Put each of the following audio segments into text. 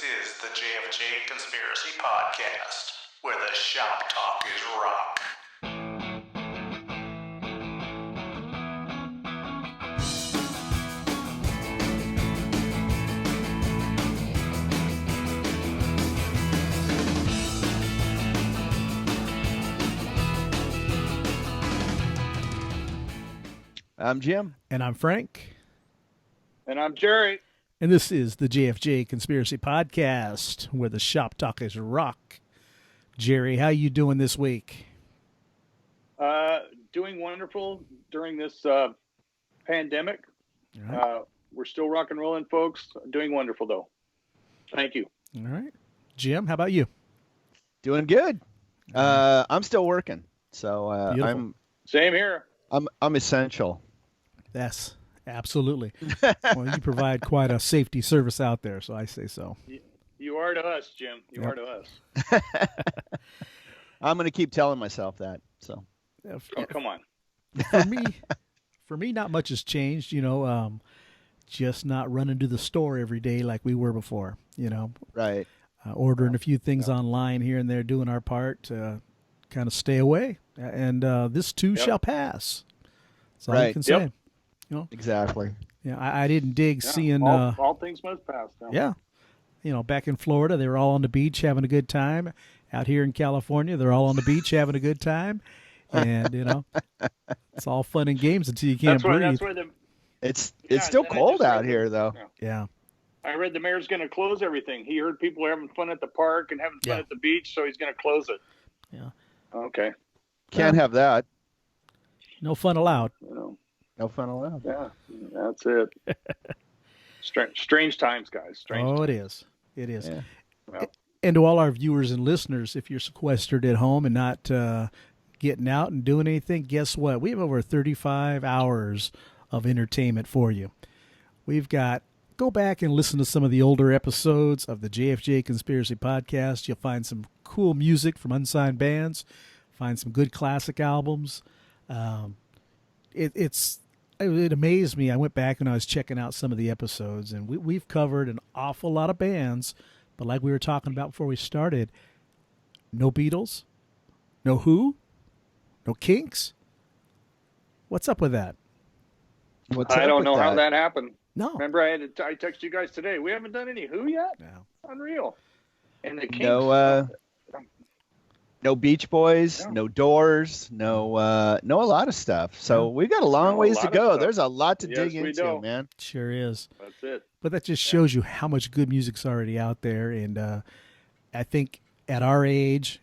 This is the Jfj Conspiracy Podcast, where the shop talk is rock. I'm Jim. And I'm Frank. And I'm Jerry. And this is the JFJ Conspiracy Podcast, where the shop talk is rock. Jerry, how you doing this week? Doing wonderful during this pandemic. All We're still rock and rolling, folks. Doing wonderful, though. Thank you. right. Jim, how about you? Doing good. I'm still working, so Beautiful. Same here. I'm essential. Yes, absolutely. Well, you provide quite a safety service out there, so I say so. You are to us, Jim. You Yep. are to us. I'm going to keep telling myself that. So Oh, come on. For me, not much has changed. Just not running to the store every day like we were before. right. Ordering a few things online here and there, doing our part to kind of stay away. And this too Yep. shall pass. That's all you Right. can say. Yep. Exactly. Yeah, I didn't dig Yeah, seeing. all things must pass. Yeah, back in Florida, they were all on the beach having a good time. Out here in California, they're all on the beach having a good time, and it's all fun and games until you can't breathe. That's where the. It's Yeah, still and I cold just read out here, though. Yeah, I read the mayor's going to close everything. He heard people were having fun at the park and having fun Yeah. at the beach, so he's going to close it. Yeah. Okay. Can't have that. no fun allowed. No fun allowed. Yeah, that's it. Strange times, guys. Strange Oh, times. it is. It is. Yeah. Well, And to all our viewers and listeners, if you're sequestered at home and not getting out and doing anything, guess what? We have over 35 hours of entertainment for you. Go back and listen to some of the older episodes of the JFJ Conspiracy Podcast. You'll find some cool music from unsigned bands, find some good classic albums. It amazed me. I went back and I was checking out some of the episodes, and we've covered an awful lot of bands. But like we were talking about before we started, no Beatles, no Who, no Kinks. What's up with that? What's I up don't with know how that happened. No. Remember, I texted you guys today. We haven't done any Who yet. No. Unreal. And the Kinks. No Beach Boys, No. no Doors, no a lot of stuff. So we've got a long No, a ways lot to of go. stuff. There's a lot to Yes, dig we into, do. man. Sure is. That's it. But that just shows you how much good music's already out there. And I think at our age,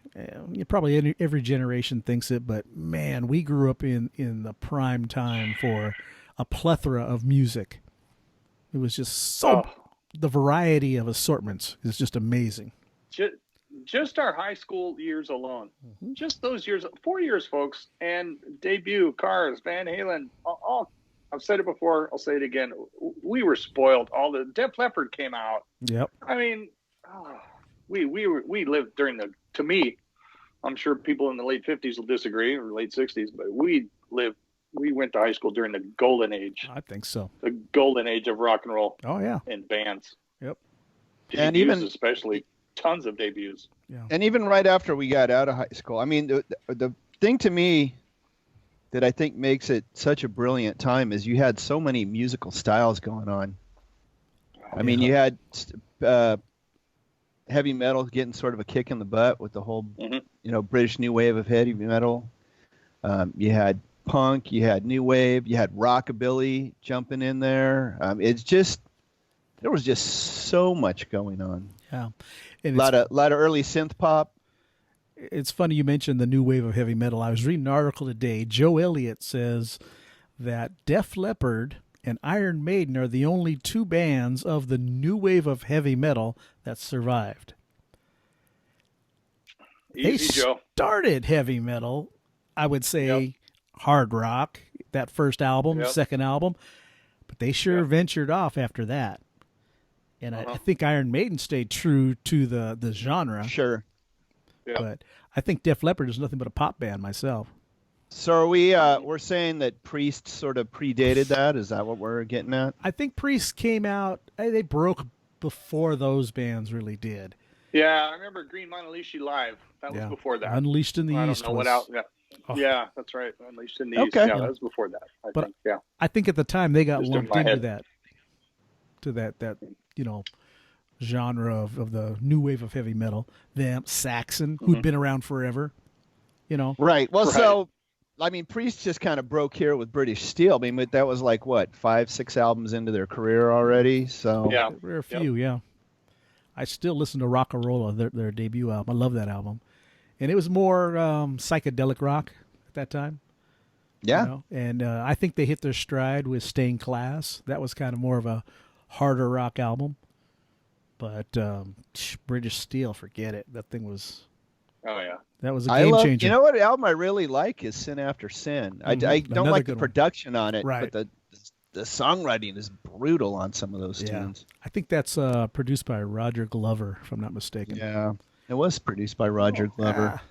probably every generation thinks it, but man, we grew up in the prime time for a plethora of music. It was just the variety of assortments is just amazing. Just our high school years alone. Just those years, 4 years, folks, and debut, Cars, Van Halen, all. I've said it before. I'll say it again. We were spoiled. All the Def Leppard came out. Yep. I mean, we lived during the. To me, I'm sure people in the late 50s will disagree, or late 60s, but we went to high school during the golden age. I think so. The golden age of rock and roll Oh, yeah. and bands. Yep. And Debuts, even- especially tons of debuts. Yeah. And even right after we got out of high school, I mean, the thing to me that I think makes it such a brilliant time is you had so many musical styles going on. I mean, you had heavy metal getting sort of a kick in the butt with the whole, British new wave of heavy metal. You had punk, you had new wave, you had rockabilly jumping in there. There was just so much going on. Yeah. A And lot of early synth pop. it's funny you mentioned the new wave of heavy metal. I was reading an article today. Joe Elliott says that Def Leppard and Iron Maiden are the only two bands of the new wave of heavy metal that survived. Easy, Joe. Started heavy metal, I would say hard rock, that first album, Yep. second album, but they sure Yep. ventured off after that. And I think Iron Maiden stayed true to the genre. Sure. Yeah. But I think Def Leppard is nothing but a pop band myself. So are we're saying that Priest sort of predated that? Is that what we're getting at? I think Priest came out, they broke before those bands really did. Yeah, I remember Green Manalishi Live. That was before that. Unleashed in the I East. don't know what else. Yeah. Oh. Yeah, that's right. Unleashed in the East. Okay. Yeah, that was before that. I think. Yeah. I think at the time they got Just in lumped my into head. that, to that genre of the new wave of heavy metal. Them, Saxon, who'd been around forever. Right. Well, Right. so I mean, Priest just kind of broke here with British Steel. I mean, that was like what, 5-6 albums into their career already. So Yeah. There were a few, yeah. I still listen to Rockarola, their debut album. I love that album, and it was more psychedelic rock at that time. yeah. And I think they hit their stride with Stained Class. That was kind of more of a harder rock album. But British Steel, forget it. That thing was. Oh yeah. That was a game changer. You know what album I really like is Sin After Sin. I don't Another like the good one. production on it, Right. but the songwriting is brutal on some of those Yeah. tunes. I think that's produced by Roger Glover, if I'm not mistaken. Yeah, it was produced by Roger Glover. Ah,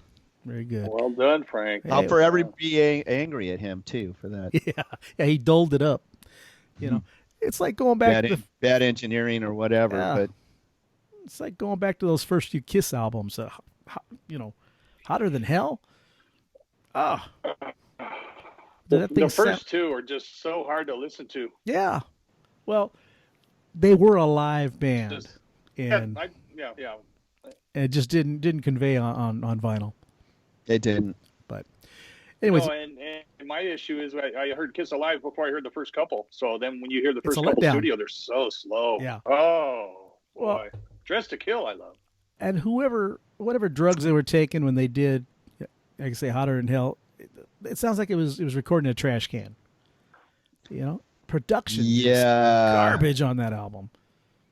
very good. Well done, Frank. Hey, I'll forever be angry at him too for that. Yeah, he doled it up. It's like going back to Bad engineering or whatever. Yeah. But it's like going back to those first few Kiss albums. Hotter Than Hell. Ah, that thing The first two are just so hard to listen to. Yeah. Well, they were a live band, Just- and Yeah. it just didn't convey on vinyl. it didn't. But anyways, No, and my issue is I heard Kiss Alive before I heard the first couple. So then when you hear the It's first a couple letdown. studio, they're so slow. Yeah. Oh, Well- boy. Dress to Kill, I love. and whatever drugs they were taking when they did, like I say, Hotter Than Hell, it sounds like it was recorded in a trash can. Production, just Yeah, garbage on that album.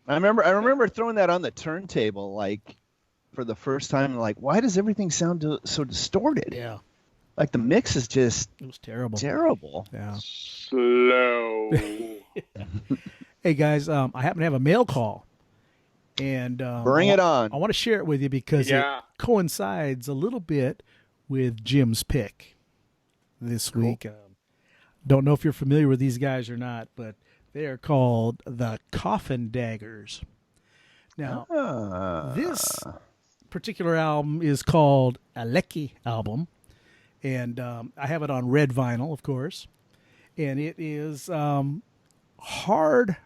I remember throwing that on the turntable like for the first time. Like, why does everything sound so distorted? Yeah, Like the mix is just it was terrible. terrible. Yeah. Slow. Hey guys, I happen to have a mail call, and Bring it on. I want to share it with you because Yeah. it coincides a little bit with Jim's pick this week. Don't know if you're familiar with these guys or not, but they are called the Coffin Daggers. Now, this particular album is called a Lecky album, and I have it on red vinyl, of course, and it is hard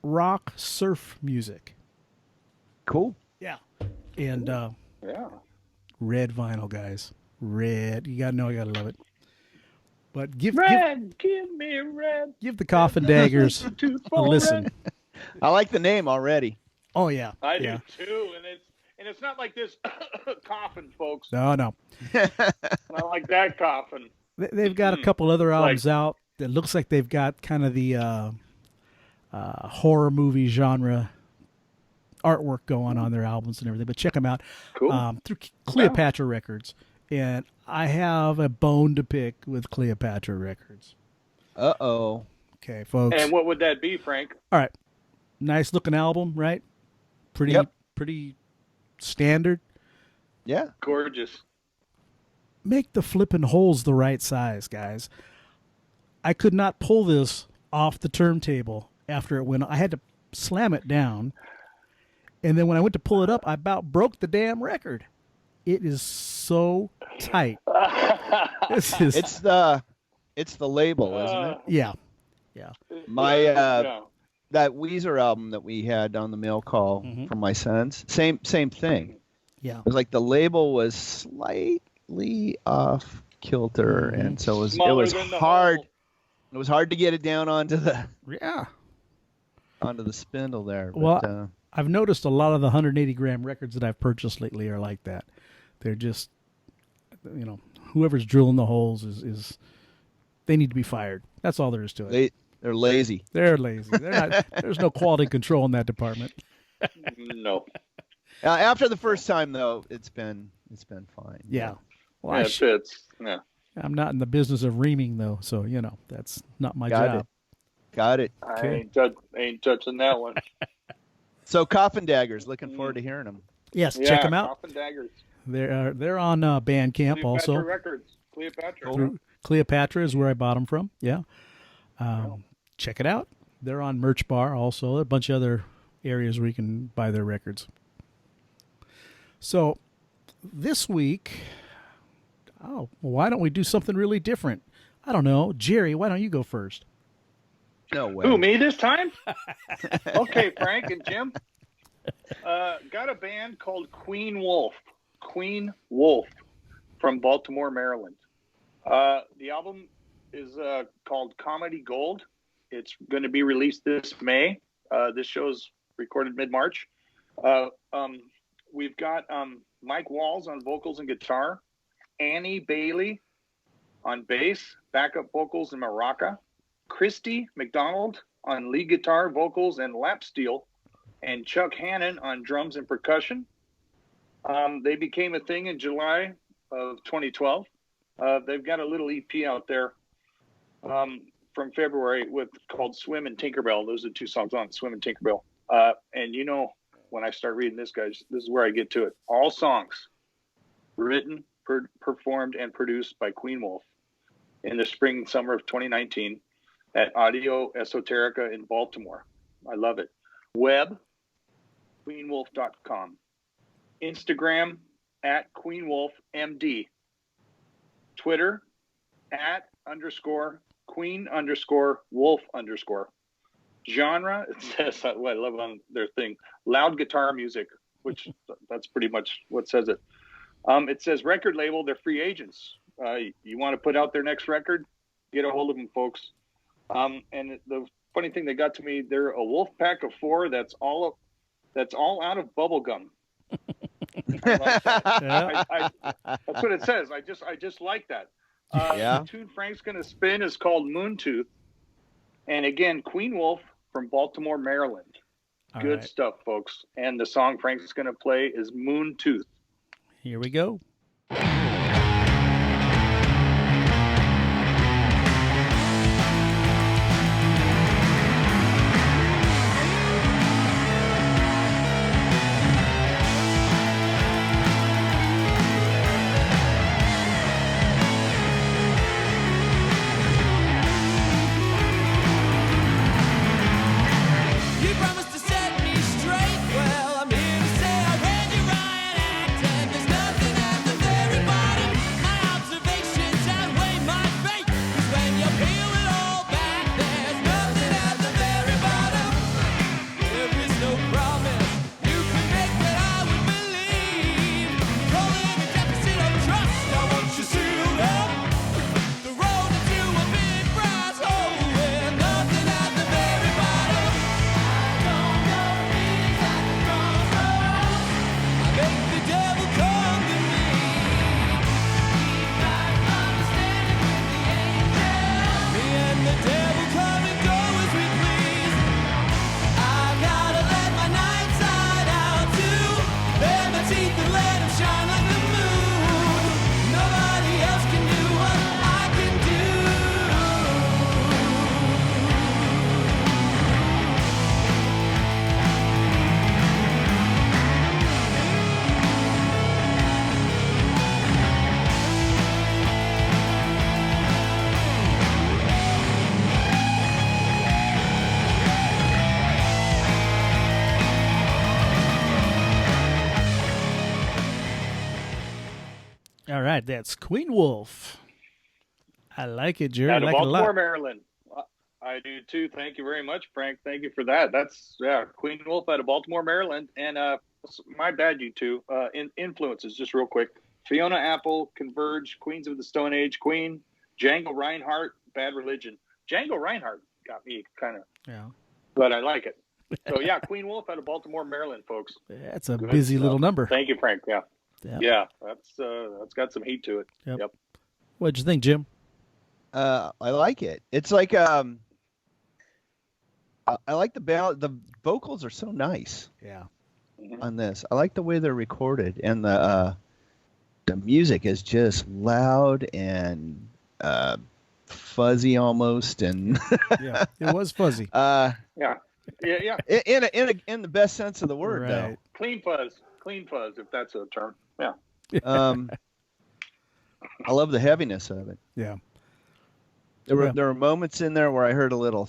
rock surf music. Cool. Yeah. And Yeah. red vinyl, guys. Red. You gotta love it. But give me red. the Coffin Daggers a listen. I like the name already. Oh yeah. I yeah. do too, and it's not like this coffin, folks. No. Not like that coffin. They've got a couple other albums out that looks like they've got kind of the horror movie genre artwork going on their albums and everything. But check them out. Cool. Through Cleopatra Records. And I have a bone to pick with Cleopatra Records. Uh-oh. Okay, folks. And what would that be, Frank? All right. Nice looking album, right? Pretty standard. Yeah. Gorgeous. Make the flipping holes the right size, guys. I could not pull this off the turntable after it went. I had to slam it down. And then when I went to pull it up, I about broke the damn record. It is so tight. It's the label, isn't it? Yeah. My Yeah. that Weezer album that we had on the mail call from my sons, same thing. Yeah. It was like the label was slightly off kilter, and so it Smaller was than the hard. hole. It was hard to get it down onto the spindle there. But, Well, I've noticed a lot of the 180 gram records that I've purchased lately are like that. They're just, whoever's drilling the holes is they need to be fired. That's all there is to it. they're lazy. They're lazy. They're not. There's no quality control in that department. No. After the first time though, it's been fine. Yeah. Well, Yeah, it fits. Yeah. I'm not in the business of reaming though, so that's not my job. Got it. Okay. I ain't touching that one. So Coffin Daggers, looking forward to hearing them. Yes, Yeah, check them out. Coffin Daggers. They're on Bandcamp Cleopatra also. Records. Cleopatra. Through Cleopatra is where I bought them from. Yeah. Check it out. They're on Merch Bar also. A bunch of other areas where you can buy their records. So this week, why don't we do something really different? I don't know. Jerry, why don't you go first? No way. Who, me this time? Okay, Frank and Jim. Got a band called Queen Wolf. Queen Wolf from Baltimore, Maryland. The album is called Comedy Gold. It's going to be released this May. This show's recorded mid-March. We've got Mike Walls on vocals and guitar, Annie Bailey on bass, backup vocals and maraca, Christy McDonald on lead guitar, vocals, and lap steel, and Chuck Hannon on drums and percussion. They became a thing in July of 2012. They've got a little EP out there from February called Swim and Tinkerbell. Those are 2 songs on it, Swim and Tinkerbell. And you know, when I start reading this, guys, this is where I get to it. All songs written, performed, and produced by Queen Wolf in the spring and summer of 2019 at Audio Esoterica in Baltimore. I love it. Web, queenwolf.com. Instagram, @QueenWolfMD. Twitter, @_Queen_Wolf_. Genre, it says, what I love on their thing, loud guitar music, which that's pretty much what says it. It says record label, they're free agents. You want to put out their next record? Get a hold of them, folks. And the funny thing that got to me, they're a wolf pack of 4 that's all out of bubble gum. I like that. That's what it says. I just like that. The tune Frank's going to spin is called Moontooth. And again, Queen Wolf from Baltimore, Maryland. Good stuff, folks. And the song Frank's going to play is Moontooth. Here we go. All right, that's Queen Wolf. I like it, Jerry. Out of I like Baltimore, it a lot. Maryland. I do too. Thank you very much, Frank. Thank you for that. That's Queen Wolf out of Baltimore, Maryland. And my bad, you two. Influences, just real quick. Fiona Apple, Converge, Queens of the Stone Age, Queen, Django Reinhardt, Bad Religion. Django Reinhardt got me kind of. Yeah. But I like it. So yeah, Queen Wolf out of Baltimore, Maryland, folks. That's a Good busy stuff. little number. Thank you, Frank. Yeah. Yep. Yeah, that's got some heat to it. Yep. What'd you think, Jim? I like it. It's like I like the ballad. The vocals are so nice. Yeah. On this, I like the way they're recorded, and the music is just loud and fuzzy almost, and yeah, it was fuzzy. Yeah. In the best sense of the word, Right. though. Clean fuzz, if that's a term. Yeah. I love the heaviness of it. Yeah. There were moments in there where I heard a little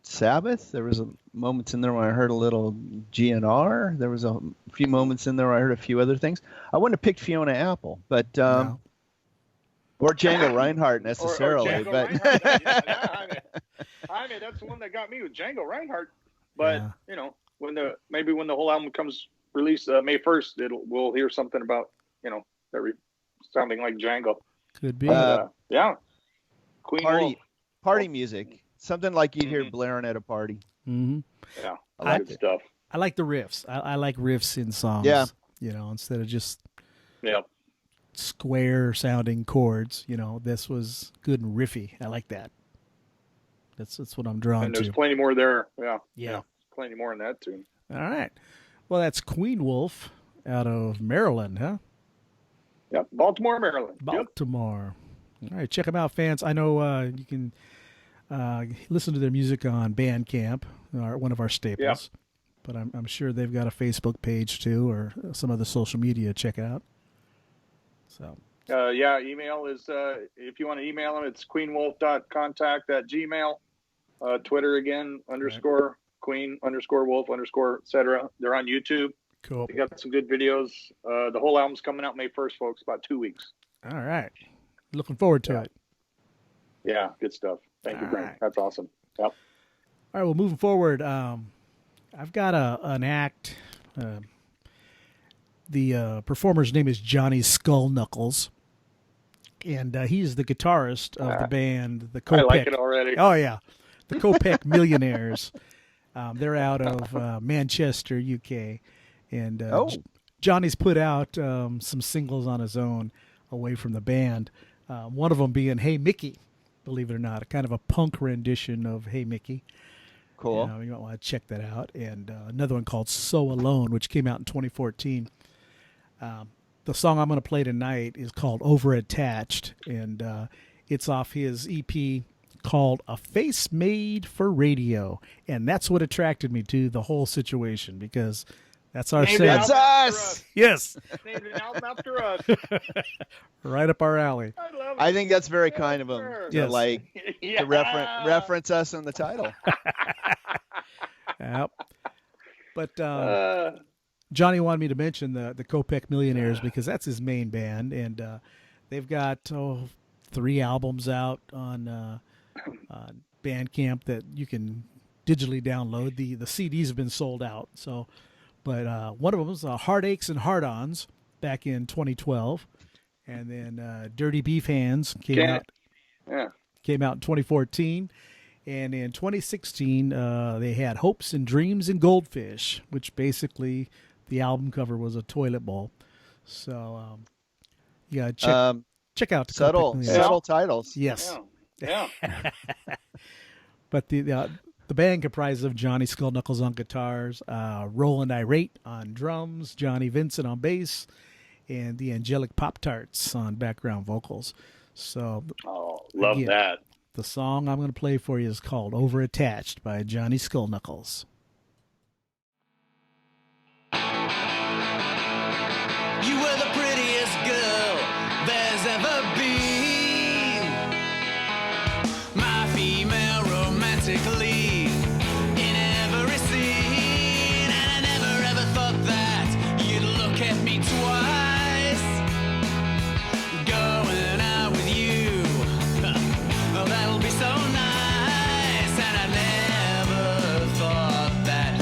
Sabbath. There was moments in there where I heard a little GNR. There was a few moments in there where I heard a few other things. I wouldn't have picked Fiona Apple, but No. or Django Reinhardt necessarily. Or Django but Reinhardt. I mean, that's the one that got me with Django Reinhardt. But you know, when the whole album comes released May 1st, we'll hear something about, you know, sounding like Django. Could be. Yeah. Queen party music, something like you'd hear blaring at a party. Mm-hmm. Yeah, I like good stuff. I like the riffs. I like riffs in songs. Yeah. You know, instead of just Yeah. square sounding chords. You know, this was good and riffy. I like that. That's what I'm drawn And there's to. plenty more there. Yeah. Yeah. Plenty more in that tune. All right. Well, that's Queen Wolf out of Maryland, huh? Yep. Baltimore, Maryland. Yep. Baltimore. All right, check them out, fans. I know you can listen to their music on Bandcamp, one of our staples. Yeah. But I'm sure they've got a Facebook page too, or some other social media to check out. So. Email is if you want to email them, it's queenwolf.contact@gmail. Twitter again _ queen _ wolf _ etc. They're on YouTube. Cool. They got some good videos. The whole album's coming out May 1st, folks. About 2 weeks. All right. Looking forward to it. Yeah, good stuff. Thank you, Brent. Right. That's awesome. Yep. All right. Well, moving forward, I've got an act. The performer's name is Johnny SKULLKNUCKLE, and he's the guitarist of the band, the Kopek. I like it already. Oh yeah, the Kopek Millionaires. They're out of Manchester, UK, and Johnny's put out some singles on his own away from the band. One of them being "Hey Mickey," believe it or not, a kind of a punk rendition of "Hey Mickey." Cool. You might want to check that out. And another one called "So Alone," which came out in 2014. The song I'm going to play tonight is called "Overattached," and it's off his EP called "A Face Made for Radio," and that's what attracted me to the whole situation, because that's our sound. That's us. Yes, Named an album after us. right up our alley. I love it. I think that's very kind of him Yes. to reference us in the title. Yep. But Johnny wanted me to mention the Kopek Millionaires because that's his main band, and they've got 3 albums out on Bandcamp that you can digitally download. The CDs have been sold out, but one of them was Heartaches and Hard-Ons back in 2012, and then Dirty Beef Hands came out in 2014. And in 2016, they had Hopes and Dreams and Goldfish, which basically the album cover was a toilet bowl. So, check out the subtle titles. Yes. Yeah. But the band comprises of Johnny SKULLKNUCKLE on guitars, Roland Irate on drums, Johnny Vincent on bass, and the Angelic Pop-Tarts on background vocals. So, love that. The song I'm going to play for you is called "Overattached" by Johnny SKULLKNUCKLE. You were the prettiest girl there's ever been. My female romantic lead in every scene. And I never ever thought that you'd look at me twice. Going out with you, oh, that'll be so nice. And I never thought that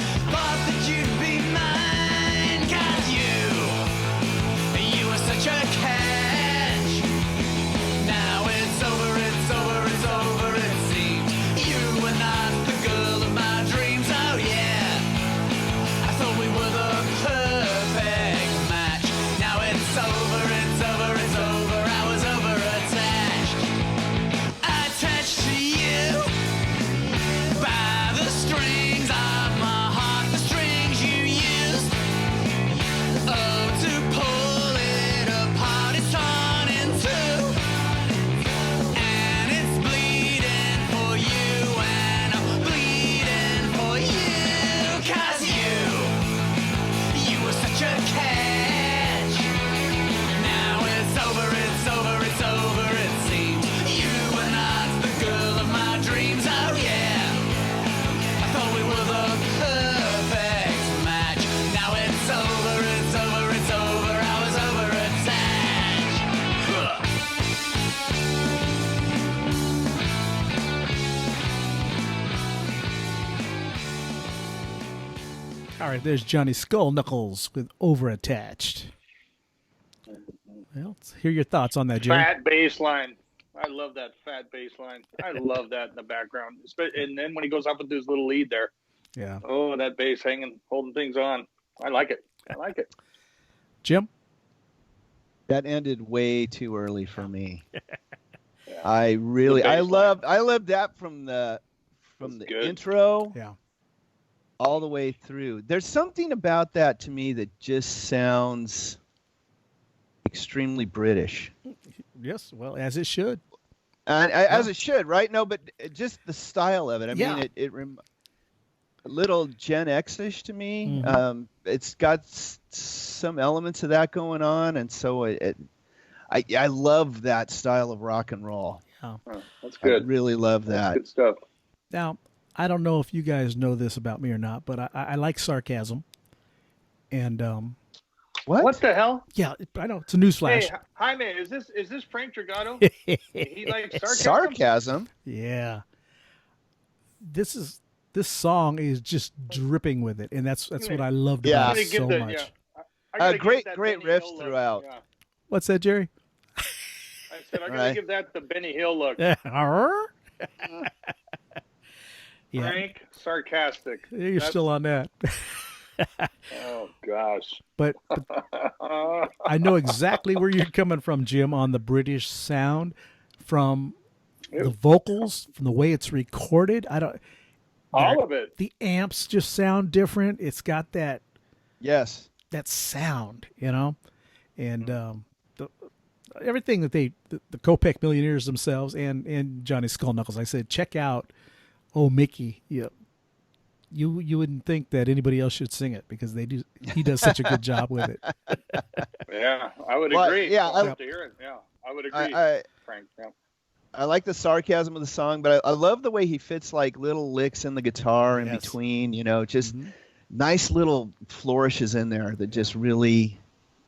you'd be mine. 'Cause you were such a catch. Now it's over, it's over, it's over, it seems. You were not the girl of my dreams, oh yeah. I thought we were the perfect match. Now it's over, it's over, it's over. I was overattached. Attached to you by the strings of my heart, the strings you used. Oh, to pull it apart, it's torn in two. And it's bleeding for you, and I'm bleeding for you. 'Cause you were such a catch. Now it's over, it's over, it's over, it seems. You were not the girl of my dreams, oh yeah. All right, there's Johnny Skullknuckles with Overattached. Well, let's hear your thoughts on that, Jerry. Fat bass line. I love that fat bass line. I love that in the background. And then when he goes off with his little lead there. Yeah. Oh, that bass hanging, holding things on. I like it. Jim? That ended way too early for me. Yeah. I love that from the good. intro Yeah. all the way through. There's something about that to me that just sounds extremely British. Yes, well, as it should. And as it should, right? No, but just the style of it. I mean, it a little Gen X-ish to me. Mm-hmm. It's got some elements of that going on, and so I love that style of rock and roll. Yeah. Oh, that's good. I really love that. That's good stuff. Now, I don't know if you guys know this about me or not, but I like sarcasm. And What the hell? yeah, I know it's a newsflash. Hey, Jaime, is this Frank Dragato? He likes sarcasm. Sarcasm. Yeah. This song is just dripping with it, and that's what I loved Yeah. about it so much. Great riffs throughout. Yeah. What's that, Jerry? I said I gotta Right. give that the Benny Hill look. Yeah. Frank, sarcastic. You're That's- still on that. Oh gosh. But I know exactly where you're coming from, Jim, on the British sound, from the vocals, from the way it's recorded. All of it. The amps just sound different. It's got that sound, and everything that the Kopech Millionaires themselves and Johnny Skullknuckles. I said, check out Oh Mickey. Yeah. You wouldn't think that anybody else should sing it because he does such a good job with it. Yeah, I would agree. Yeah, I'd love to hear it. Yeah, I would agree, Frank. Yeah. I like the sarcasm of the song, but I love the way he fits like little licks in the guitar in between, just nice little flourishes in there that just really,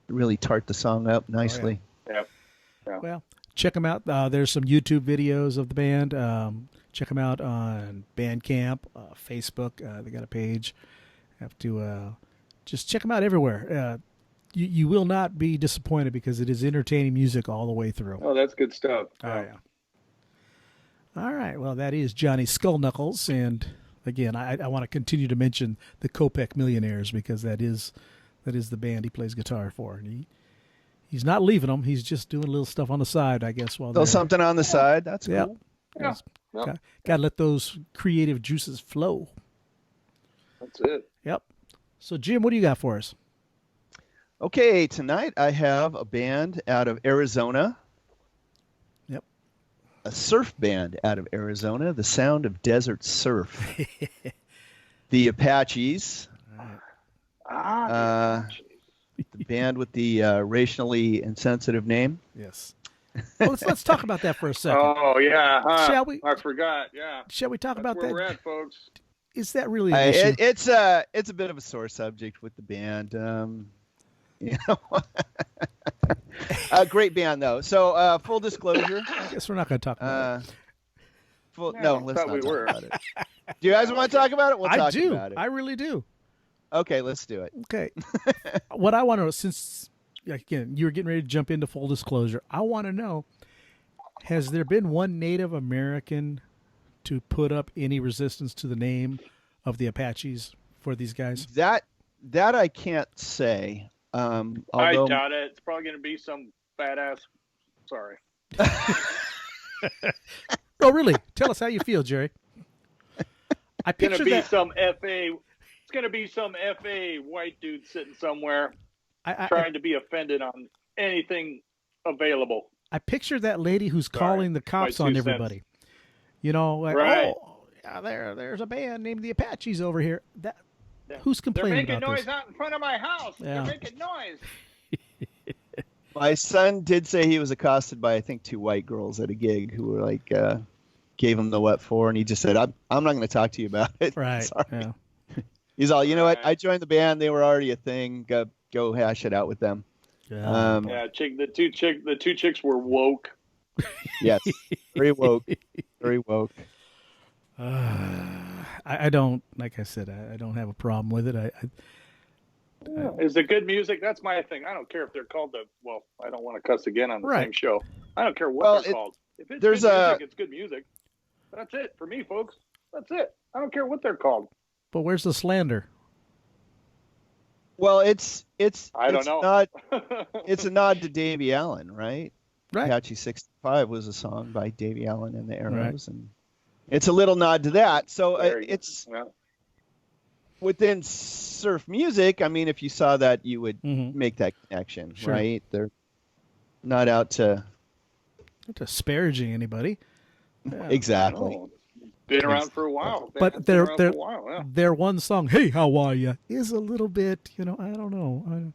really tart the song up nicely. Yeah. Well, check them out. There's some YouTube videos of the band. Check them out on Bandcamp, Facebook. They got a page. Have to just check them out everywhere. You will not be disappointed because it is entertaining music all the way through. Oh, that's good stuff. Oh, yeah. All right. Well, that is Johnny Skullknuckles. And again, I want to continue to mention the Kopech Millionaires because that is the band he plays guitar for. And he's not leaving them. He's just doing a little stuff on the side, I guess. While Something on the side. That's cool. Yeah. Got to let those creative juices flow. That's it. Yep. So, Jim, what do you got for us? Okay, tonight I have a band out of Arizona. Yep. A surf band out of Arizona, the sound of desert surf. The Apaches. The band with the racially insensitive name. Yes. Well, let's talk about that for a second. Oh yeah, Shall we? I forgot. Yeah. Shall we talk That's about where that? we're at, folks. Is that really an issue? It's a bit of a sore subject with the band. A great band though. So full disclosure. I guess we're not going to talk about it. Let's not talk about it. Do you guys want to talk about it? We'll talk about it. I really do. Okay, let's do it. Okay. What I want to know, since again you were getting ready to jump into full disclosure, I want to know: has there been one Native American to put up any resistance to the name of the Apaches for these guys? That I can't say. Although, I doubt it. It's probably going to be some badass. Sorry. Oh, really? Tell us how you feel, Jerry. I It's going picture to be that. some FA. It's going to be some FA white dude sitting somewhere trying to be offended on anything available. I picture that lady who's calling the cops My on 2 everybody. cents. Like, Right. there's a band named the Apaches over here. Who's They're complaining making about noise this? out in front of my house. Yeah. They're making noise. my son did say he was accosted by I think 2 white girls at a gig who were like gave him the what for, and he just said, "I'm not going to talk to you about it." Right. Sorry. Yeah. He's all, you know what? I joined the band. They were already a thing. Go hash it out with them. Yeah. The two chicks were woke. Yes. Very woke. Very woke. I I don't, like I said, I don't have a problem with it. Is it good music? That's my thing. I don't care if they're called I don't want to cuss again on the same show. I don't care what they're called. If it's good music, it's good music. That's it for me, folks. That's it. I don't care what they're called. But where's the slander? Well, it's I don't know. It's a nod to Davy Allen, right? Right. Apache 65 was a song by Davy Allen and the Arrows, and it's a little nod to that. So it's within surf music. I mean, if you saw that, you would make that connection, right? They're not out to disparaging anybody. Yeah. Exactly. Been around for a while. But their one song, "Hey, how are ya," is a little bit, I don't know.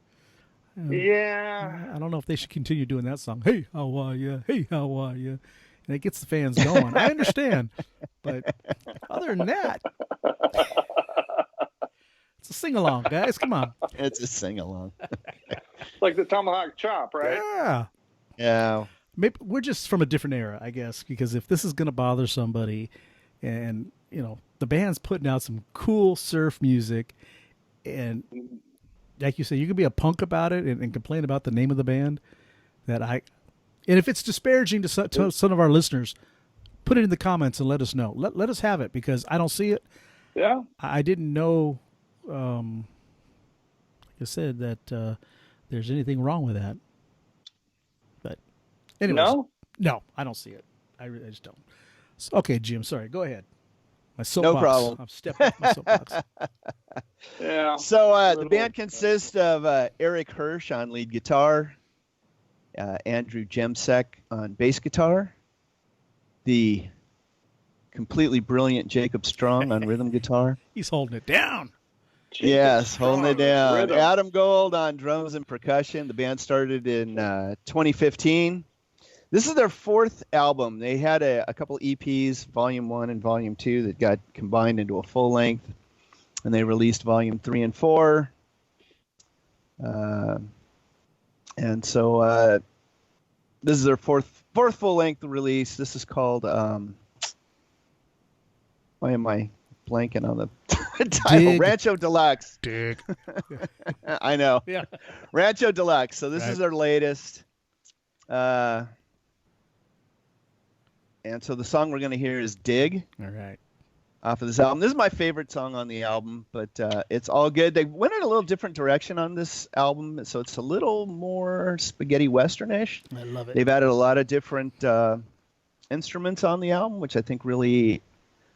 I don't know if they should continue doing that song. "Hey, how are ya? Hey, how are ya?" And it gets the fans going. I understand, but other than that, it's a sing along, guys. Come on. It's a sing along. Like the tomahawk chop, right? Yeah. Yeah. Maybe we're just from a different era, I guess, because if this is going to bother somebody, and the band's putting out some cool surf music, and like you said, you can be a punk about it and complain about the name of the band. And if it's disparaging to some of our listeners, put it in the comments and let us know. Let us have it, because I don't see it. Yeah, I didn't know. Like I said, that there's anything wrong with that. But anyways, no, I don't see it. I just don't. Okay, Jim, sorry. Go ahead. My soapbox. No problem. I've stepped off my soapbox. Yeah. So the band consists of Eric Hirsch on lead guitar, Andrew Jemsek on bass guitar, the completely brilliant Jacob Strong on rhythm guitar. He's holding it down. Yes, holding it down. Rhythm. Adam Gold on drums and percussion. The band started in 2015. This is their fourth album. They had a couple EPs, Volume 1 and Volume 2, that got combined into a full length, and they released Volume 3 and 4. And so this is their fourth full length release. This is called why am I blanking on the title? Rancho Deluxe. Dig. I know. Yeah. Rancho Deluxe. So this is their latest. And so the song we're going to hear is Dig. All right. Off of this album. This is my favorite song on the album, but it's all good. They went in a little different direction on this album, so it's a little more spaghetti westernish. I love it. They've added a lot of different instruments on the album, which I think really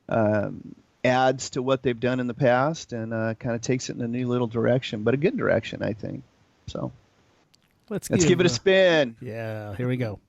adds to what they've done in the past, and kind of takes it in a new little direction, but a good direction, I think. So let's give it a spin. Yeah, here we go.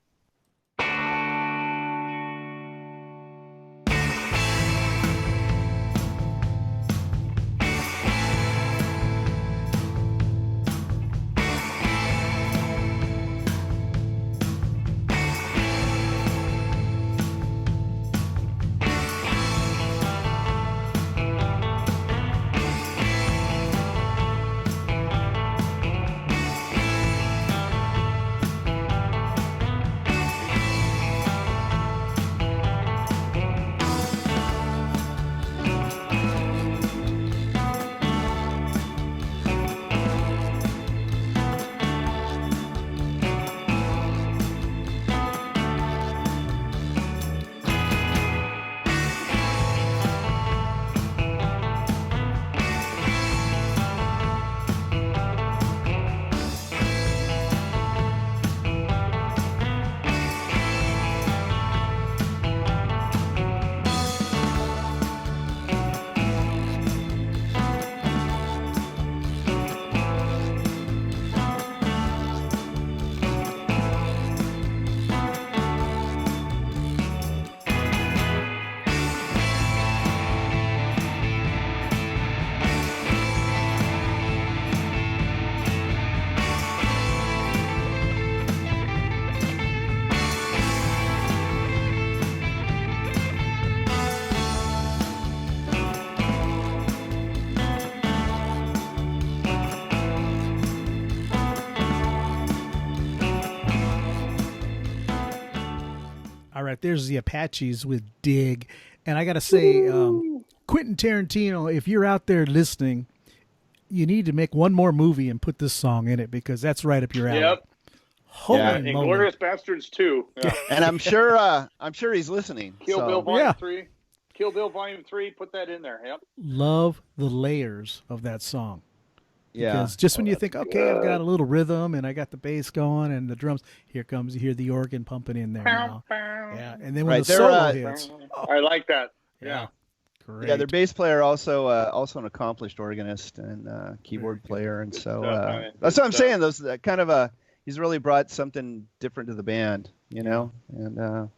All right, there's the Apaches with Dig. And I got to say, Quentin Tarantino, if you're out there listening, you need to make one more movie and put this song in it because that's right up your alley. Yep. Holy Yeah. moly. Inglourious Bastards 2. Yeah. And I'm sure he's listening. Kill so. Bill Volume Yeah. 3. Kill Bill Volume 3. Put that in there. Yep. Love the layers of that song. Yeah. Because just when you think, okay, I've good. got a little rhythm and I got the bass going and the drums, you hear the organ pumping in there now. Yeah, and then when Right, the they're, solo hits, I like that. yeah, great. Yeah, their bass player also an accomplished organist and keyboard player, and so that's what I'm saying. Those kind of he's really brought something different to the band, you know. And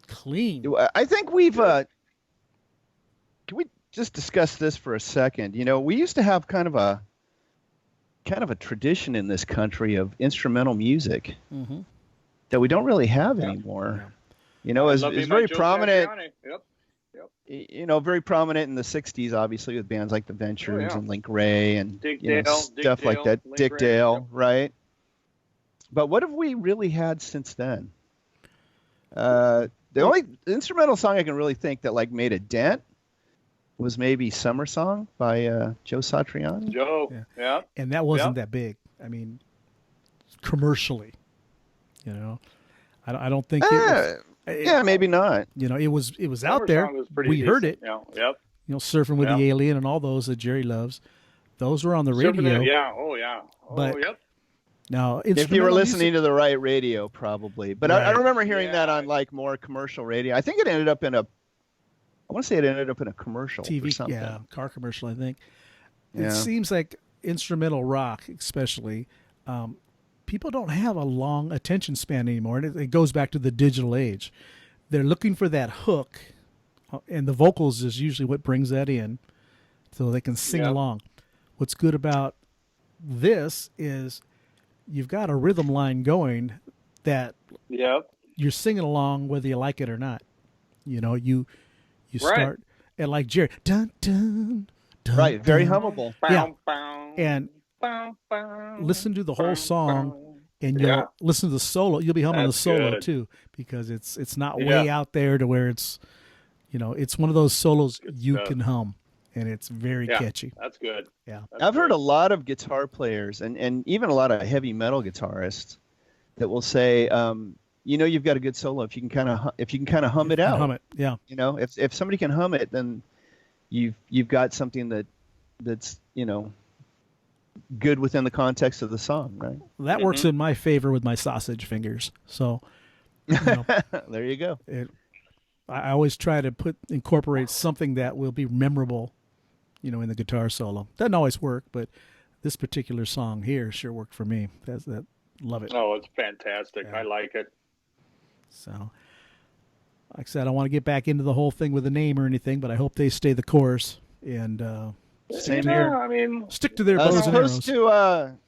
Clean. I think we've can we just discuss this for a second? You know, we used to have kind of a tradition in this country of instrumental music Mm-hmm. that we don't really have anymore. Yeah. You know, it's Love Me by very Joe prominent. Satriani. Yep. You know, very prominent in the '60s, obviously, with bands like the Ventures and Link Ray and Dick you know, Dale, stuff Dick like Dale, that. Link Dick Ray, Dale, yep. right? But what have we really had since then? The only instrumental song I can really think that like made a dent was maybe "Summer Song" by Joe Satriani. Joe. Yeah. Yeah. And that wasn't that big. I mean, commercially, you know, I don't think it was. Yeah, maybe not. You know, it was out Summer there. Song was pretty We heard decent. it. Yeah. Yep. You know, Surfing with the Alien and all those that Jerry loves. Those were on the radio. Yeah. Oh, yeah. Oh, But- yep. Now, If you were listening to the right radio, probably. But I Right. remember hearing that Yeah. on like more commercial radio. I think it ended up in I want to say it ended up in a commercial or TV, something. yeah, car commercial, I think. Yeah. It seems like instrumental rock, especially, people don't have a long attention span anymore. And it goes back to the digital age. They're looking for that hook, and the vocals is usually what brings that in so they can sing Yep. along. What's good about this is you've got a rhythm line going that Yep. you're singing along whether you like it or not. You know, you Right. start and like Jerry, dun dun dun. Right, very dun. hummable. Yeah. Bow, And bow, bow, listen to the whole bow, song, bow. and you'll Yeah. listen to the solo. You'll be humming That's the solo good. too, because it's not Yeah. way out there to where it's, you know, it's one of those solos Good you stuff. can hum, and it's very Yeah. catchy. That's good. Yeah. That's I've heard good. a lot of guitar players and even a lot of heavy metal guitarists that will say, you know, you've got a good solo if you can kind of hum it And out. hum it, yeah. You know, if somebody can hum it, then you've got something that's you know good within the context of the song, right? That works in my favor with my sausage fingers. So, you know, There you go. I always try to incorporate something that will be memorable, you know, in the guitar solo. Doesn't always work, but this particular song here sure worked for me. Love it. Oh, it's fantastic. Yeah. I like it. So, like I said, I don't want to get back into the whole thing with the name or anything, but I hope they stay the course and Same Yeah, here. I mean, stick to their bows and arrows.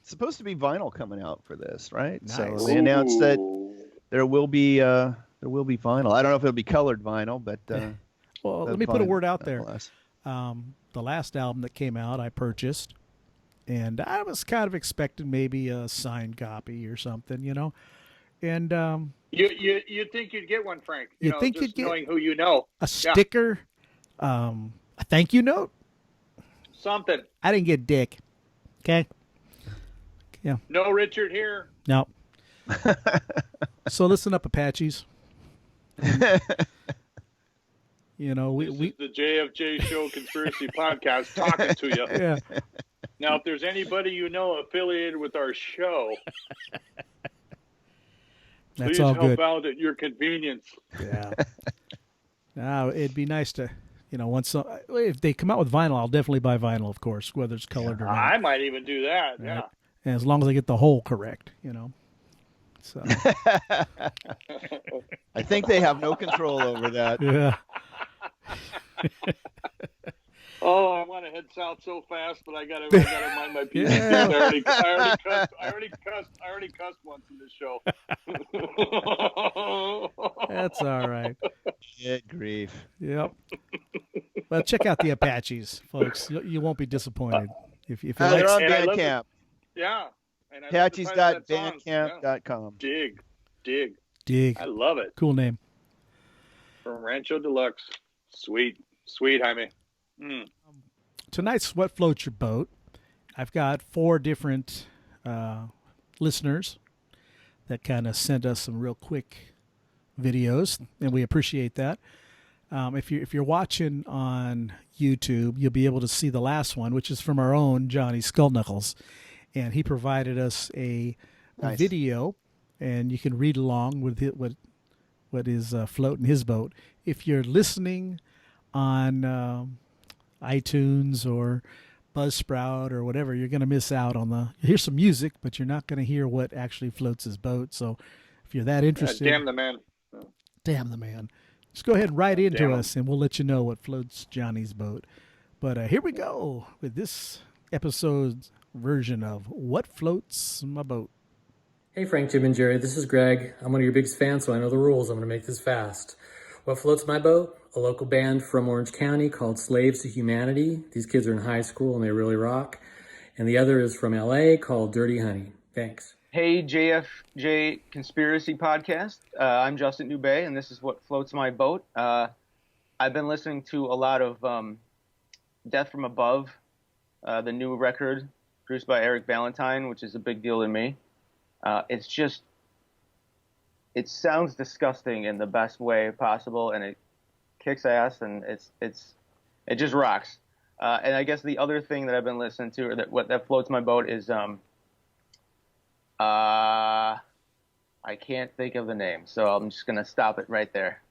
Supposed to be vinyl coming out for this, right? So Nice. they announced that ooh. there will be vinyl. I don't know if it'll be colored vinyl, but Well, that's let me put a fine, word out there. nonetheless. The last album that came out, I purchased, and I was kind of expecting maybe a signed copy or something, you know. And You think you'd get one, Frank? You know, think just you'd get- knowing who you know, a sticker, a thank you note. something. I didn't get dick. Okay. No Richard here. No. So listen up, Apaches. You know, This we is the JFJ Show Conspiracy Podcast talking to you. yeah. Now, if there's anybody you know affiliated with our show, That's please all help good. out at your convenience. Yeah. Now it'd be nice to, you know, if they come out with vinyl, I'll definitely buy vinyl, of course, whether it's colored or not. I might even do that. Yeah. Right. And as long as I get the hole correct, you know. So I think they have no control over that. yeah. Oh, I want to head south so fast, but I gotta mind my P's. Yeah. I already cussed once in this show. That's all right. Good grief. Yep. Well, check out the Apaches, folks. You won't be disappointed if you They're like. on And I love Bandcamp. Yeah. And I love the title of that song. Yeah. Apaches.bandcamp.com. Dig. Dig. I love it. Cool name. From Rancho Deluxe. Sweet. Sweet, Jaime. Tonight's What Floats Your Boat. I've got 4 different listeners that kind of sent us some real quick videos, and we appreciate that. If you're watching on YouTube, you'll be able to see the last one, which is from our own Johnny SKULLKNUCKLES, and he provided us a video, and you can read along with what is floating his boat. If you're listening on iTunes or Buzzsprout or whatever, you're going to miss out on you hear some music, but you're not going to hear what actually floats his boat. So if you're that interested, damn the man. Damn the man. Just go ahead and write into us, and we'll let you know what floats Johnny's boat. But here we go with this episode's version of What Floats My Boat. Hey Frank, Jim, and Jerry, this is Greg. I'm one of your biggest fans, so I know the rules. I'm going to make this fast. What floats my boat? A local band from Orange County called Slaves to Humanity. These kids are in high school and they really rock. And the other is from LA called Dirty Honey. Thanks. Hey, Jfj Conspiracy Podcast. I'm Justin Dubé, and this is What Floats My Boat. I've been listening to a lot of Death from Above, the new record produced by Eric Valentine, which is a big deal to me. It sounds disgusting in the best way possible, and it kicks ass, and it just rocks. And I guess the other thing that I've been listening to, or that floats my boat, is I can't think of the name, so I'm just gonna stop it right there.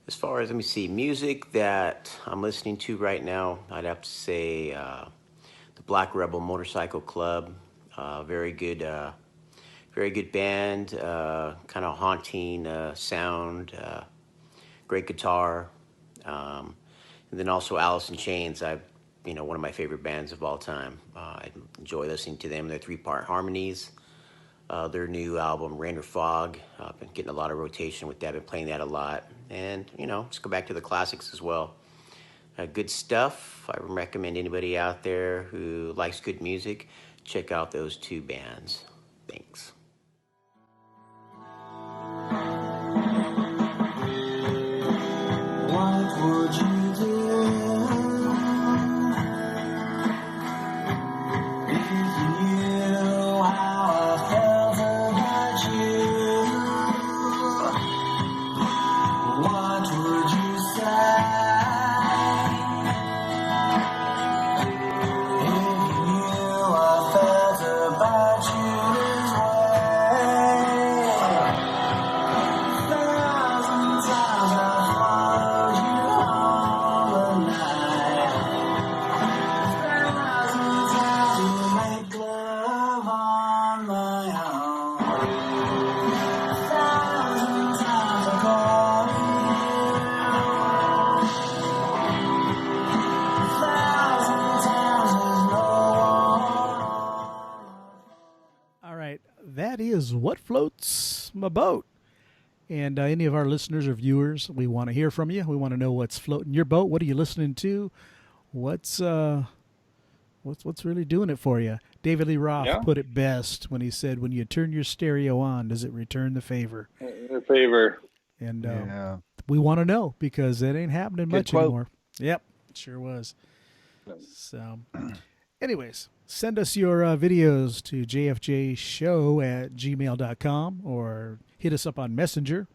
As far as, let me see, music that I'm listening to right now, I'd have to say the Black Rebel Motorcycle Club. Very good band, kind of haunting sound, great guitar. And then also Alice in Chains, one of my favorite bands of all time. I enjoy listening to them. Their 3-part harmonies. Their new album, Rain or Fog. I've been getting a lot of rotation with that. I've been playing that a lot. And, just go back to the classics as well. Good stuff. I recommend anybody out there who likes good music, check out those 2 bands. Thanks. What would you do if you knew how I felt about you? What would you say if you knew I felt about you this way? Thousand times I've followed you all the night. Thousand times we make love on my own. Thousand times I called you. Thousand times there's no one. All right, that is What Floats My Boat. And any of our listeners or viewers, we want to hear from you. We want to know what's floating your boat. What are you listening to? What's really doing it for you? David Lee Roth put it best when he said, "When you turn your stereo on, does it return the favor?" The favor. And we want to know, because it ain't happening much anymore. Yep, it sure was. So, anyways, send us your videos to jfjshow@gmail.com or hit us up on Messenger.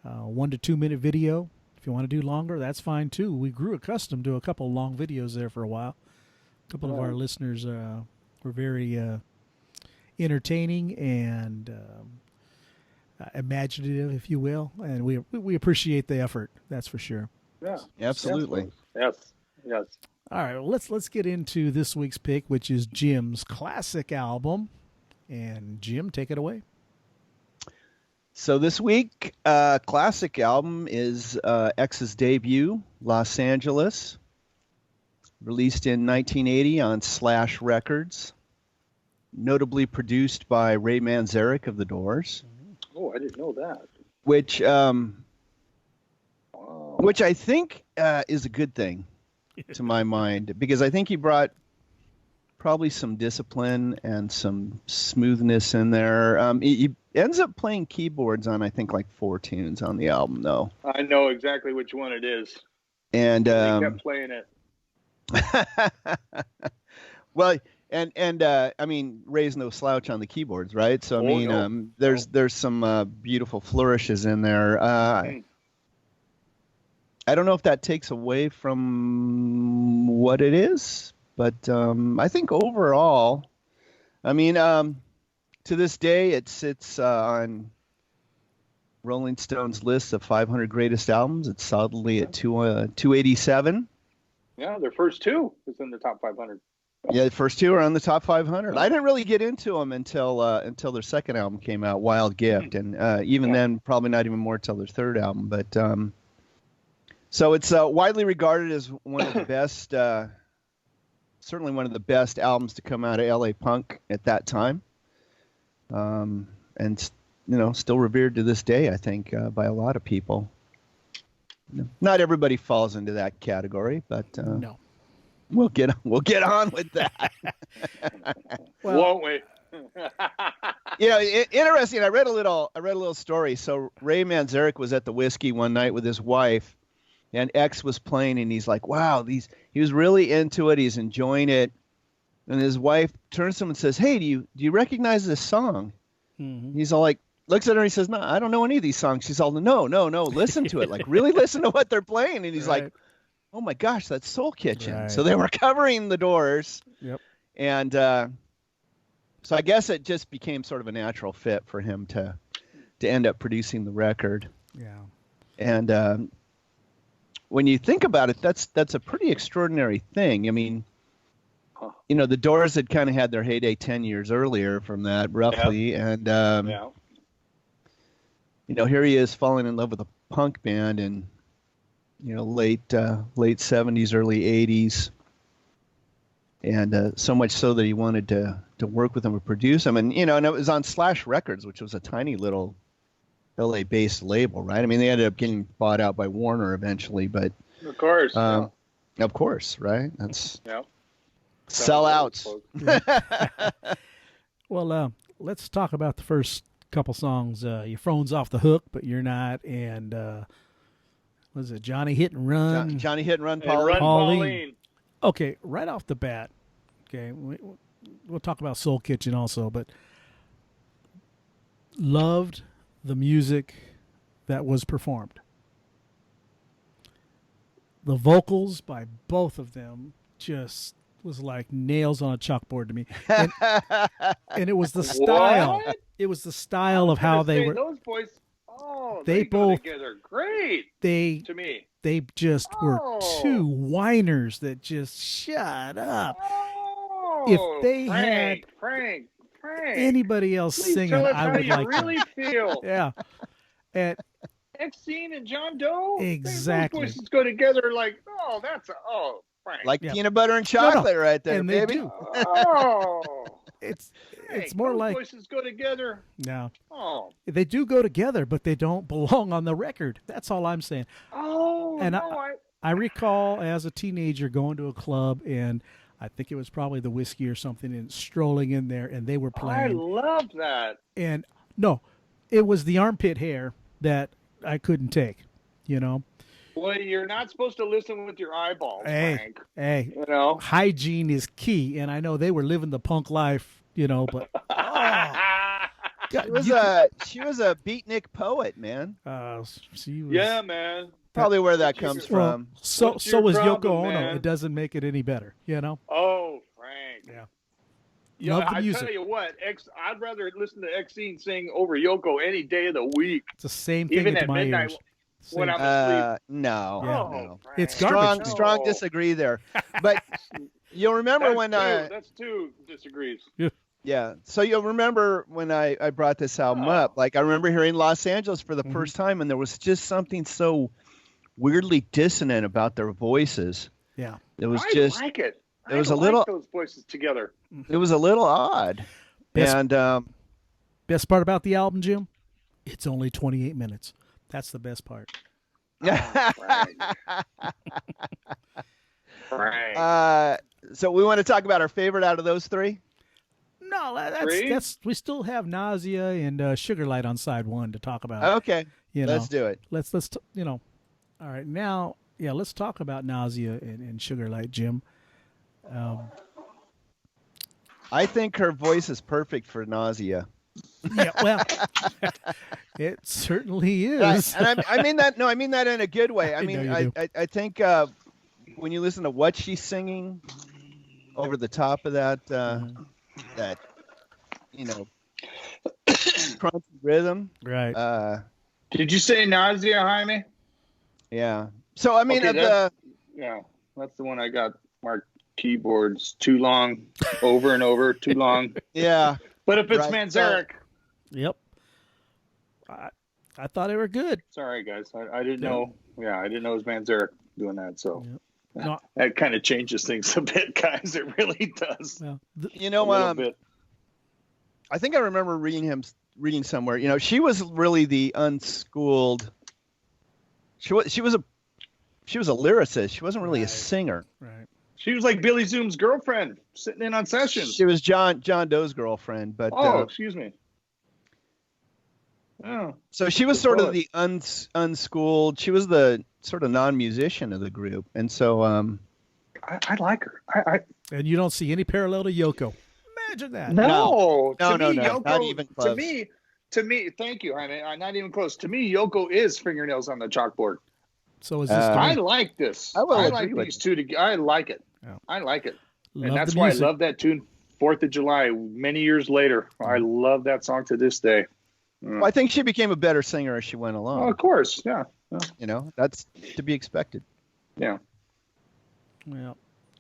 1 to 2 minute video. If you want to do longer, that's fine too. We grew accustomed to a couple long videos there for a while. A couple of our listeners were very entertaining and imaginative, if you will, and we appreciate the effort. That's for sure. Yeah, Absolutely. Yes. All right, well, let's get into this week's pick, which is Jim's classic album. And Jim, take it away. So this week, classic album is X's debut, Los Angeles, released in 1980 on Slash Records, notably produced by Ray Manzarek of The Doors. Oh, I didn't know that. Which I think is a good thing to my mind, because I think he brought probably some discipline and some smoothness in there. He ends up playing keyboards on, I think, like 4 tunes on the album, though. I know exactly which one it is. And he kept playing it. Well, and I mean, Ray's no slouch on the keyboards, right? So I mean, no. there's some beautiful flourishes in there. I don't know if that takes away from what it is, but I think overall, I mean, to this day, it sits on Rolling Stone's list of 500 greatest albums. It's solidly at 287. Yeah, their first 2 is in the top 500. Yeah, the first 2 are on the top 500. I didn't really get into them until their second album came out, Wild Gift, and even then, probably not even more till their third album. But so it's widely regarded as one of the best, certainly one of the best albums to come out of LA punk at that time, and still revered to this day, I think, by a lot of people. Not everybody falls into that category, but no. We'll get on with that. Won't we? Interesting. I read a little story. So Ray Manzarek was at the Whiskey one night with his wife, and X was playing, and he's like, "Wow, he was really into it. He's enjoying it." And his wife turns to him and says, "Hey, do you recognize this song?" Mm-hmm. He's all like, looks at her and he says, "No, I don't know any of these songs." She's all, No, listen to it. Like, really listen to what they're playing." And he's like, "Oh my gosh, that's Soul Kitchen." Right. So they were covering the Doors. Yep. And so I guess it just became sort of a natural fit for him to end up producing the record. Yeah. And when you think about it, that's a pretty extraordinary thing. I mean, the Doors had kind of had their heyday 10 years earlier from that, roughly. Yep. And here he is falling in love with a punk band and late 70s, early 80s, and so much so that he wanted to work with them and produce them, and and it was on Slash Records, which was a tiny little LA-based label, right? I mean, they ended up getting bought out by Warner eventually, but of course, of course, right? That's sellouts. Well, let's talk about the first couple songs. Your phone's off the hook, but you're not, and was it Johnny Hit and Run? Johnny Hit and Run, Pauline. Okay, right off the bat. Okay, we'll talk about Soul Kitchen also, but loved the music that was performed. The vocals by both of them just was like nails on a chalkboard to me, and it was the style. What? It was the style of how they were. Those boys. Oh, they both go together great. To me, they just were two whiners that just shut up. Oh, if they Frank, anybody else singing, tell us I would how like you really feel. Yeah, and Exene and John Doe. Exactly. Those voices go together like Frank. Like peanut butter and chocolate right there, and baby. They do. It's more those like voices go together. No. Oh. They do go together, but they don't belong on the record. That's all I'm saying. Oh. And no, I recall as a teenager going to a club, and I think it was probably the Whiskey or something, and strolling in there, and they were playing. I love that. And no, it was the armpit hair that I couldn't take, Well, you're not supposed to listen with your eyeballs, Frank. Hey, hygiene is key, and I know they were living the punk life, but she was a beatnik poet, man. She was, yeah, man. Probably where that comes from. So was Yoko Ono. Man? It doesn't make it any better, Oh, Frank. Yeah. Love the music. I tell you what, I'd rather listen to Exene sing over Yoko any day of the week. It's the same thing even at my midnight ears. When I'm asleep. No. It's garbage. Strong disagree there. But you'll remember that's two disagrees. Yeah. So you'll remember when I brought this album up, like I remember hearing Los Angeles for the first time, and there was just something so weirdly dissonant about their voices. Yeah. It was I like it. It was a little those voices together. It was a little odd. Best part about the album, Jim? It's only 28 minutes. That's the best part. Frank. So we want to talk about our favorite out of those three? No, Three? that's we still have Nausea and Sugar Light on side one to talk about. Okay, let's do it. Let's all right, now, let's talk about Nausea and Sugar Light, Jim. I think her voice is perfect for Nausea. Yeah, well, it certainly is. And I mean that. No, I mean that in a good way. I think when you listen to what she's singing over the top of that, that crunchy rhythm, right? Did you say Nausea, Jaime? Yeah. So I mean, that's the one I got marked. Keyboards too long, over and over, too long. Yeah. But if it's Manzarek. Yep. I thought they were good. Sorry, guys. I didn't know. Yeah, I didn't know it was Manzarek doing that. So No. that kind of changes things a bit, guys. It really does. Well, A little bit. I think I remember reading somewhere. She was really the unschooled. She was a lyricist. She wasn't really a singer. Right. She was like Billy Zoom's girlfriend, sitting in on sessions. She was John Doe's girlfriend, but excuse me. Oh, so she was sort of the unschooled. She was the sort of non-musician of the group, and so I like her. And you don't see any parallel to Yoko. Imagine that. No, Yoko, not even close. To me, thank you, honey. Not even close. To me, Yoko is fingernails on the chalkboard. So is this? I like this. I like these two together. I like it. Yeah. I like it. Love and that's the why I music. love that tune, 4th of July, many years later. I love that song to this day. Well, I think she became a better singer as she went along. Oh, of course, yeah. That's to be expected. Yeah. Well,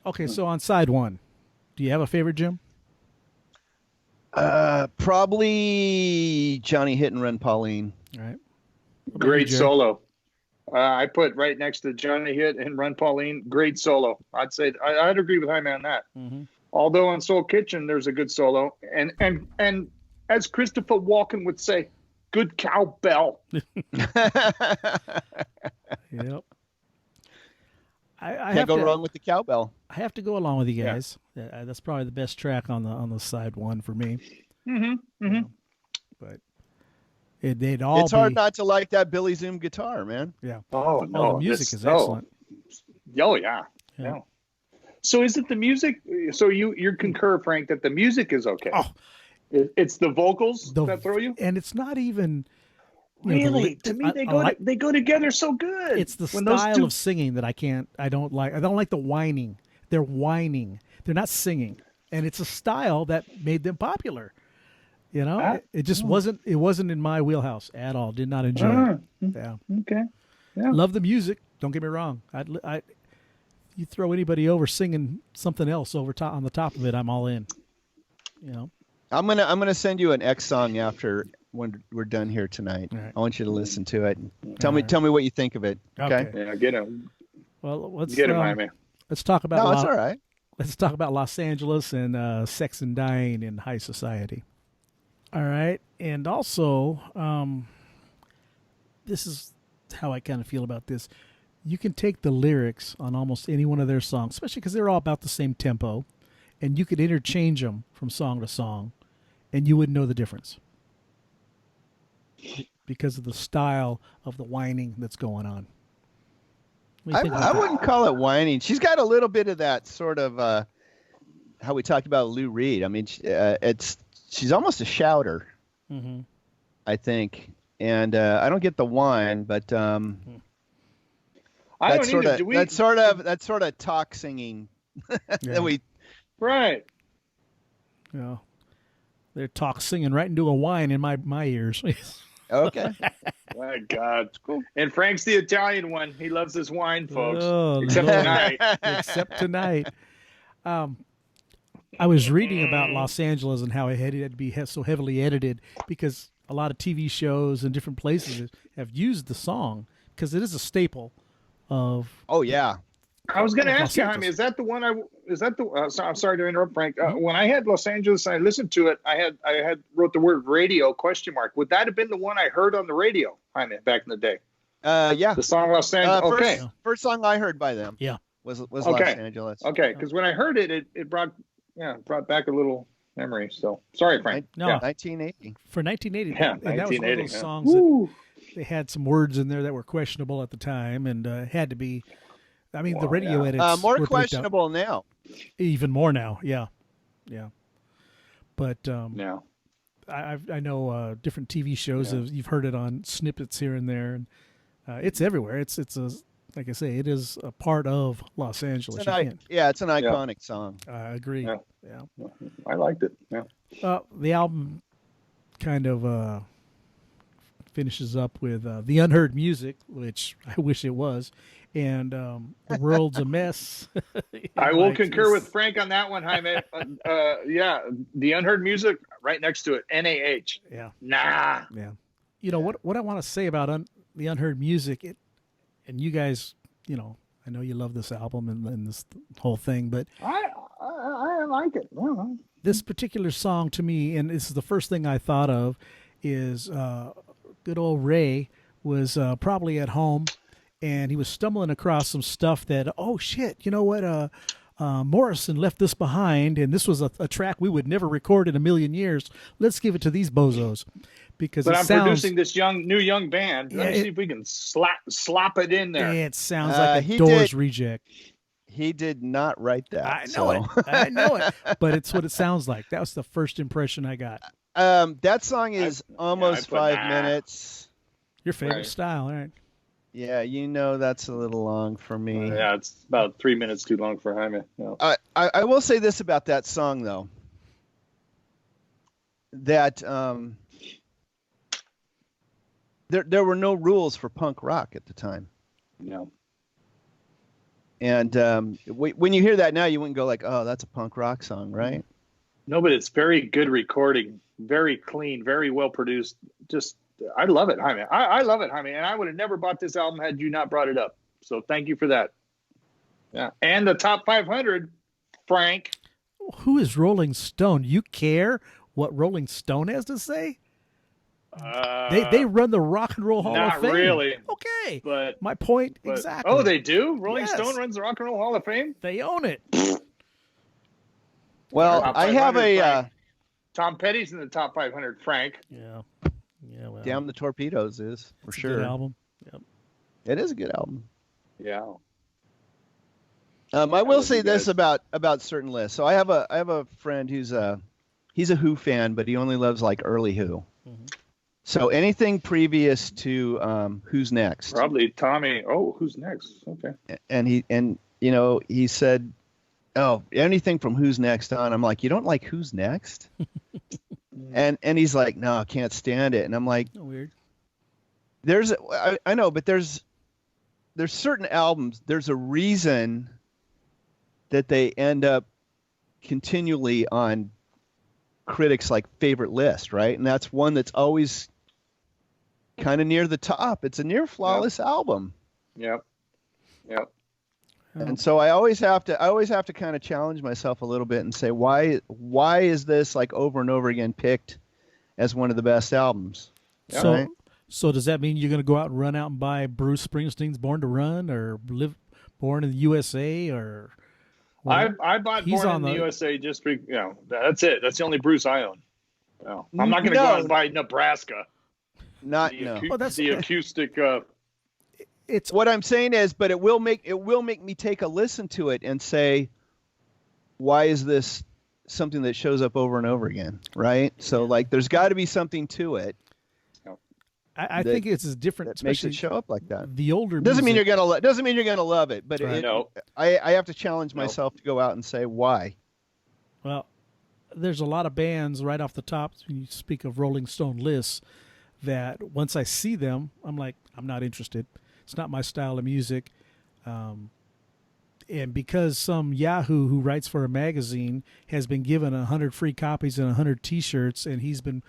okay. So on side one, do you have a favorite, Jim? Probably Johnny Hit and Run Pauline. All right. Great solo. I put right next to Johnny Hit and Run Pauline. Great solo. I'd agree with Jaime on that. Mm-hmm. Although on Soul Kitchen there's a good solo, and as Christopher Walken would say, good cowbell. Yep. I Can't go wrong with the cowbell. I have to go along with you guys. That's probably the best track on the side one for me. Mm-hmm. Mm-hmm. But they'd all. It's hard not to like that Billy Zoom guitar, man. Yeah. Oh no, the music is excellent. Oh yeah. So is it the music? So you concur, Frank, that the music is okay? Oh. It's the vocals that throw you, and it's not even. Really, to me, they go together so good. It's the style of singing that I don't like. I don't like the whining. They're whining. They're not singing, and it's a style that made them popular. It just wasn't. It wasn't in my wheelhouse at all. Did not enjoy it. Yeah. Okay. Yeah. Love the music. Don't get me wrong. You throw anybody over singing something else on the top of it, I'm all in. I'm gonna send you an X song after when we're done here tonight. Right. I want you to listen to it. Tell me what you think of it. Okay. Yeah, get him. Well, let's get him, Jaime. Let's talk about. No, it's all right. Let's talk about Los Angeles and sex and dying in high society. All right, and also, this is how I kind of feel about this. You can take the lyrics on almost any one of their songs, especially because they're all about the same tempo, and you could interchange them from song to song, and you wouldn't know the difference because of the style of the whining that's going on. I wouldn't call it whining. She's got a little bit of that sort of how we talked about Lou Reed. I mean, she's almost a shouter, I think, and I don't get the whine, but that's sort of talk singing that we. Right. Yeah. They're talk singing right into a whine in my ears. Okay. My God. Cool. And Frank's the Italian one. He loves his wine, folks. Oh, except Lord. tonight. Except tonight. I was reading about Los Angeles and how it had to be so heavily edited because a lot of TV shows and different places have used the song because it is a staple of. Oh yeah. I was going to ask you, Jaime, is that the one? I'm sorry to interrupt, Frank. When I had Los Angeles, I listened to it. I had wrote the word radio ? Would that have been the one I heard on the radio, Jaime, back in the day? Yeah. The song Los Angeles. Okay. First song I heard by them. Yeah. Was Okay. Los Angeles. Okay, because when I heard it, it brought back a little memory. So sorry, Frank. No. Yeah. 1980. For 1980, Yeah, and that was one of those 1980, yeah. songs Woo. that they had some words in there that were questionable at the time, and had to be. I mean, the radio yeah. edits More were bleeped out. questionable now. Even more now. Yeah. But Yeah. I know different TV shows. You've heard it on snippets here and there, and it's everywhere. It's a, like I say, it is a part of Los Angeles. It's an iconic song. I agree. Yeah. Yeah. I liked it. Yeah. The album kind of finishes up with The Unheard Music, which I wish it was, and The World's a Mess. I will concur with Frank on that one, Jaime. Yeah, The Unheard Music right next to it. NAH. Yeah. Nah. Yeah. You know what I want to say about The Unheard Music, and you guys, you know, I know you love this album and this whole thing, but I like it. Yeah. this particular song to me, and this is the first thing I thought of, is good old Ray was probably at home, and he was stumbling across some stuff that, oh shit, you know what, Morrison left this behind, and this was a track we would never record in a million years. Let's give it to these bozos, because But it I'm sounds, producing this new young band. Let me see if we can slop it in there. it sounds like a he Doors did. reject. He did not write that. I know it. I know it. But it's what it sounds like. That was the first impression I got. That song is almost put 5 that. minute. Your favorite Right. style, all right? Yeah, you know that's a little long for me. Yeah, it's about 3 minutes too long for Jaime. Yeah. I will say this about that song though. That there were no rules for punk rock at the time. No. And when you hear that now, you wouldn't go like, "Oh, that's a punk rock song," right? No, but it's very good recording, very clean, very well produced. Just, I love it, Jaime. I love it, Jaime. And I would have never bought this album had you not brought it up. So thank you for that. Yeah. And the top 500, Frank. Who is Rolling Stone? You care what Rolling Stone has to say? They run the Rock and Roll Hall of Fame. Not really. Okay. But My point, exactly. Oh, they do? Rolling Yes. Stone runs the Rock and Roll Hall of Fame? They own it. Well, Top I have 500, a Frank. Tom Petty's in the top 500, Frank. Yeah. Yeah, well. Damn the Torpedoes is for it's a sure. good album. Yep. It is a good album. Yeah. I will would say be this good. about certain lists. So I have a friend who's he's a Who fan, but he only loves like early Who. Mhm. So anything previous to Who's Next, Probably Tommy. Oh, who's next? Okay. and he said, oh, anything from Who's Next on. I'm like, you don't like Who's Next? and he's like, no, I can't stand it. And I'm like, Oh, weird. I know, but there's certain albums. There's a reason that they end up continually on critics' like favorite list, right? And that's one that's always kind of near the top. It's a near flawless album. Yep. And so I always have to kind of challenge myself a little bit and say, why is this like over and over again picked as one of the best albums? So, Right? so does that mean you're going to go out and run out and buy Bruce Springsteen's Born to Run or Born in the USA or? I bought He's Born on in the the- USA just for, that's it. That's the only Bruce I own. No. I'm not going to go out and buy Nebraska. Not The, no. Oh, that's- the acoustic. It's What I'm saying is, but it will make me take a listen to it and say, why is this something that shows up over and over again, right? So like, there's got to be something to it I that- think it's as different. that makes it especially show up like that. The older Doesn't mean music- you're gonna love it, but Right. No. I have to challenge myself to go out and say why. Well, there's a lot of bands right off the top. When you speak of Rolling Stone lists, that once I see them, I'm like, I'm not interested. It's not my style of music. And because some Yahoo who writes for a magazine has been given 100 free copies and 100 T-shirts, and he's been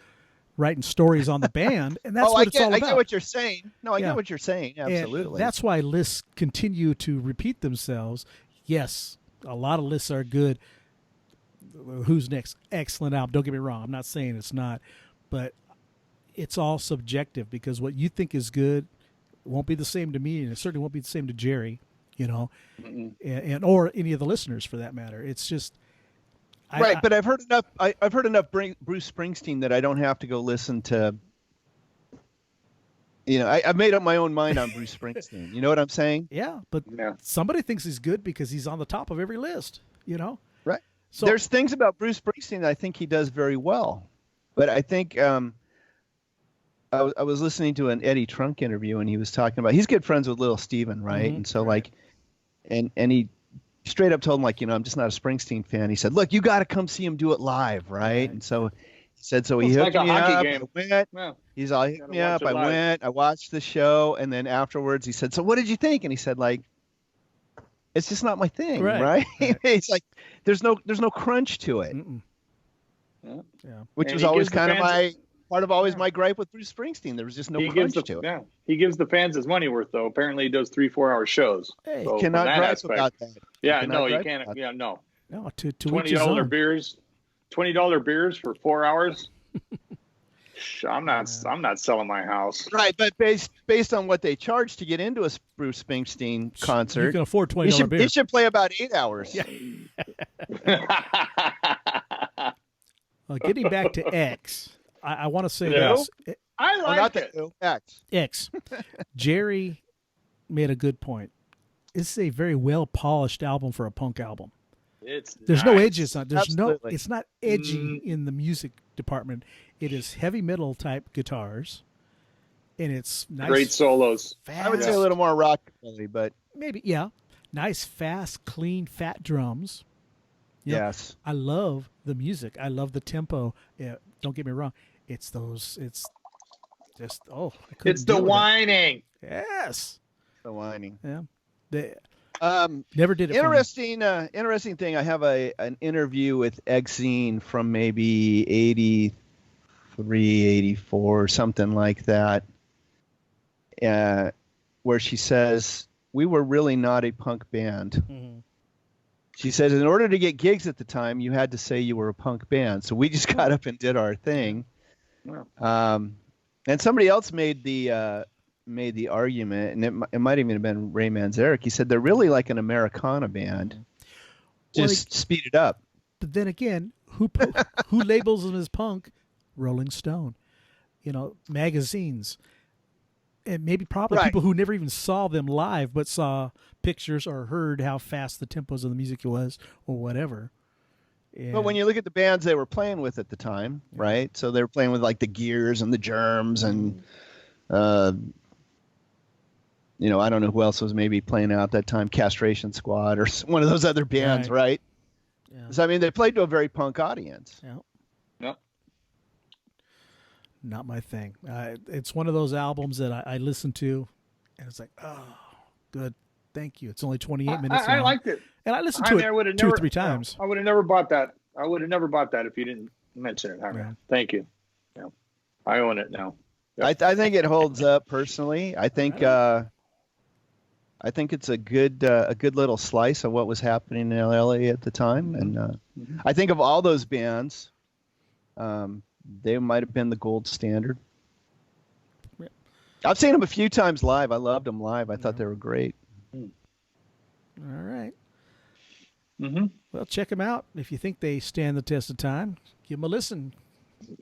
writing stories on the band, and that's what it's all I about. get what you're saying. No, I Yeah. get what you're saying. And Absolutely. that's why lists continue to repeat themselves. Yes, a lot of lists are good. Who's Next? Excellent album. Don't get me wrong. I'm not saying it's not, but it's all subjective because what you think is good won't be the same to me, and it certainly won't be the same to Jerry you know, and or any of the listeners for that matter. It's just right. But I've heard enough. I've heard enough Bruce Springsteen that I don't have to go listen to. You know, I've made up my own mind on Bruce Springsteen. You know what I'm saying? Yeah, but somebody thinks he's good because he's on the top of every list. You know, right? So there's things about Bruce Springsteen that I think he does very well, but I think I was listening to an Eddie Trunk interview, and he was talking about he's good friends with Little Steven, right? And so like, and he straight up told him like, you know, I'm just not a Springsteen fan. He said, look, you got to come see him do it live, right? And so he said, so he hooked me up. I went. He's all hit me up. I went. I watched the show, and then afterwards he said, so what did you think? And he said like, it's just not my thing, right? It's like there's no crunch to it. Which was always kind of my gripe with Bruce Springsteen. There was just no crunch to it. Yeah, he gives the fans his money worth, though. Apparently, he does 3-4 hour shows. Hey, so cannot gripe about that. Yeah, no, you can't. Yeah, no. No, to $20 beers, $20 beers for 4 hours. I'm not selling my house. Right, but based on what they charge to get into a Bruce Springsteen concert, you can afford $20 beer. He should play about 8 hours. Yeah. Getting back to X, I want to say this. I like it. X. Jerry made a good point. This is a very well polished album for a punk album. There's no edges on. It's not edgy in the music department. It is heavy metal type guitars, and it's nice, great solos. I would say a little more rockabilly, but maybe nice, fast, clean, fat drums. Yes, I love the music. I love the tempo. Yeah, don't get me wrong. It's just it's the whining. Yes, the whining. Yeah, never did it. Interesting thing. I have an interview with Exene from maybe 83, 84, something like that, where she says we were really not a punk band. Mm-hmm. She says in order to get gigs at the time, you had to say you were a punk band. So we just got up and did our thing. And somebody else made the argument, and it might even have been Ray Manzarek. He said they're really like an Americana band, just speeded up. But then again, who labels them as punk? Rolling Stone, magazines, and probably people who never even saw them live, but saw pictures or heard how fast the tempos of the music was or whatever. And but when you look at the bands they were playing with at the time, right? So they were playing with like the Gears and the Germs and, I don't know who else was maybe playing out that time, Castration Squad or one of those other bands, right? Yeah. So, they played to a very punk audience. Yeah. Yep. Not my thing. It's one of those albums that I listen to, and it's like, oh, good, thank you. It's only 28 minutes long. I liked it, and I listened to it 2 or 3 times. I would have never bought that. I would have never bought that if you didn't mention it. Yeah. Thank you. Yeah. I own it now. Yep. I think it holds up personally. I think it's a good little slice of what was happening in LA at the time, and I think of all those bands. They might have been the gold standard. Yeah. I've seen them a few times live. I loved them live. I thought they were great. All right. Mm-hmm. Well, check them out. If you think they stand the test of time, give them a listen.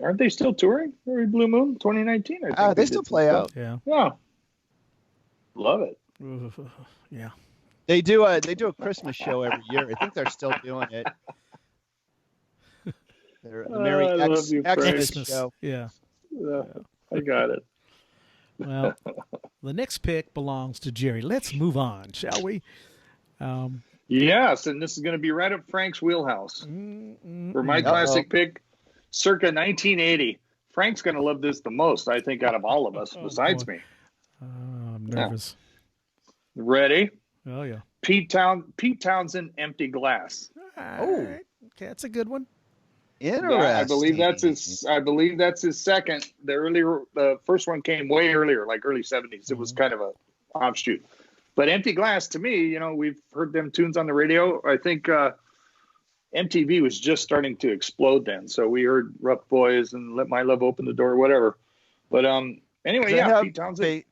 Aren't they still touring? Blue Moon 2019, I think. They still play out. Yeah. Yeah. Love it. Yeah. They do a Christmas show every year. I think they're still doing it. The Merry Xmas show. Yeah. I got it. Well, the next pick belongs to Jerry. Let's move on, shall we? Yes, and this is going to be right up Frank's wheelhouse. For my classic pick, circa 1980. Frank's going to love this the most, I think, out of all of us, besides me. I'm nervous. Yeah. Ready? Oh, yeah. Pete Townsend, Empty Glass. Okay, that's a good one. Interesting. Yeah, I believe that's his second. The first one came way earlier, like early 70s. It was kind of a offshoot. But Empty Glass, to me, we've heard them tunes on the radio. I think MTV was just starting to explode then. So we heard Rough Boys and Let My Love Open the Door, whatever. But anyway, Pete Townsend.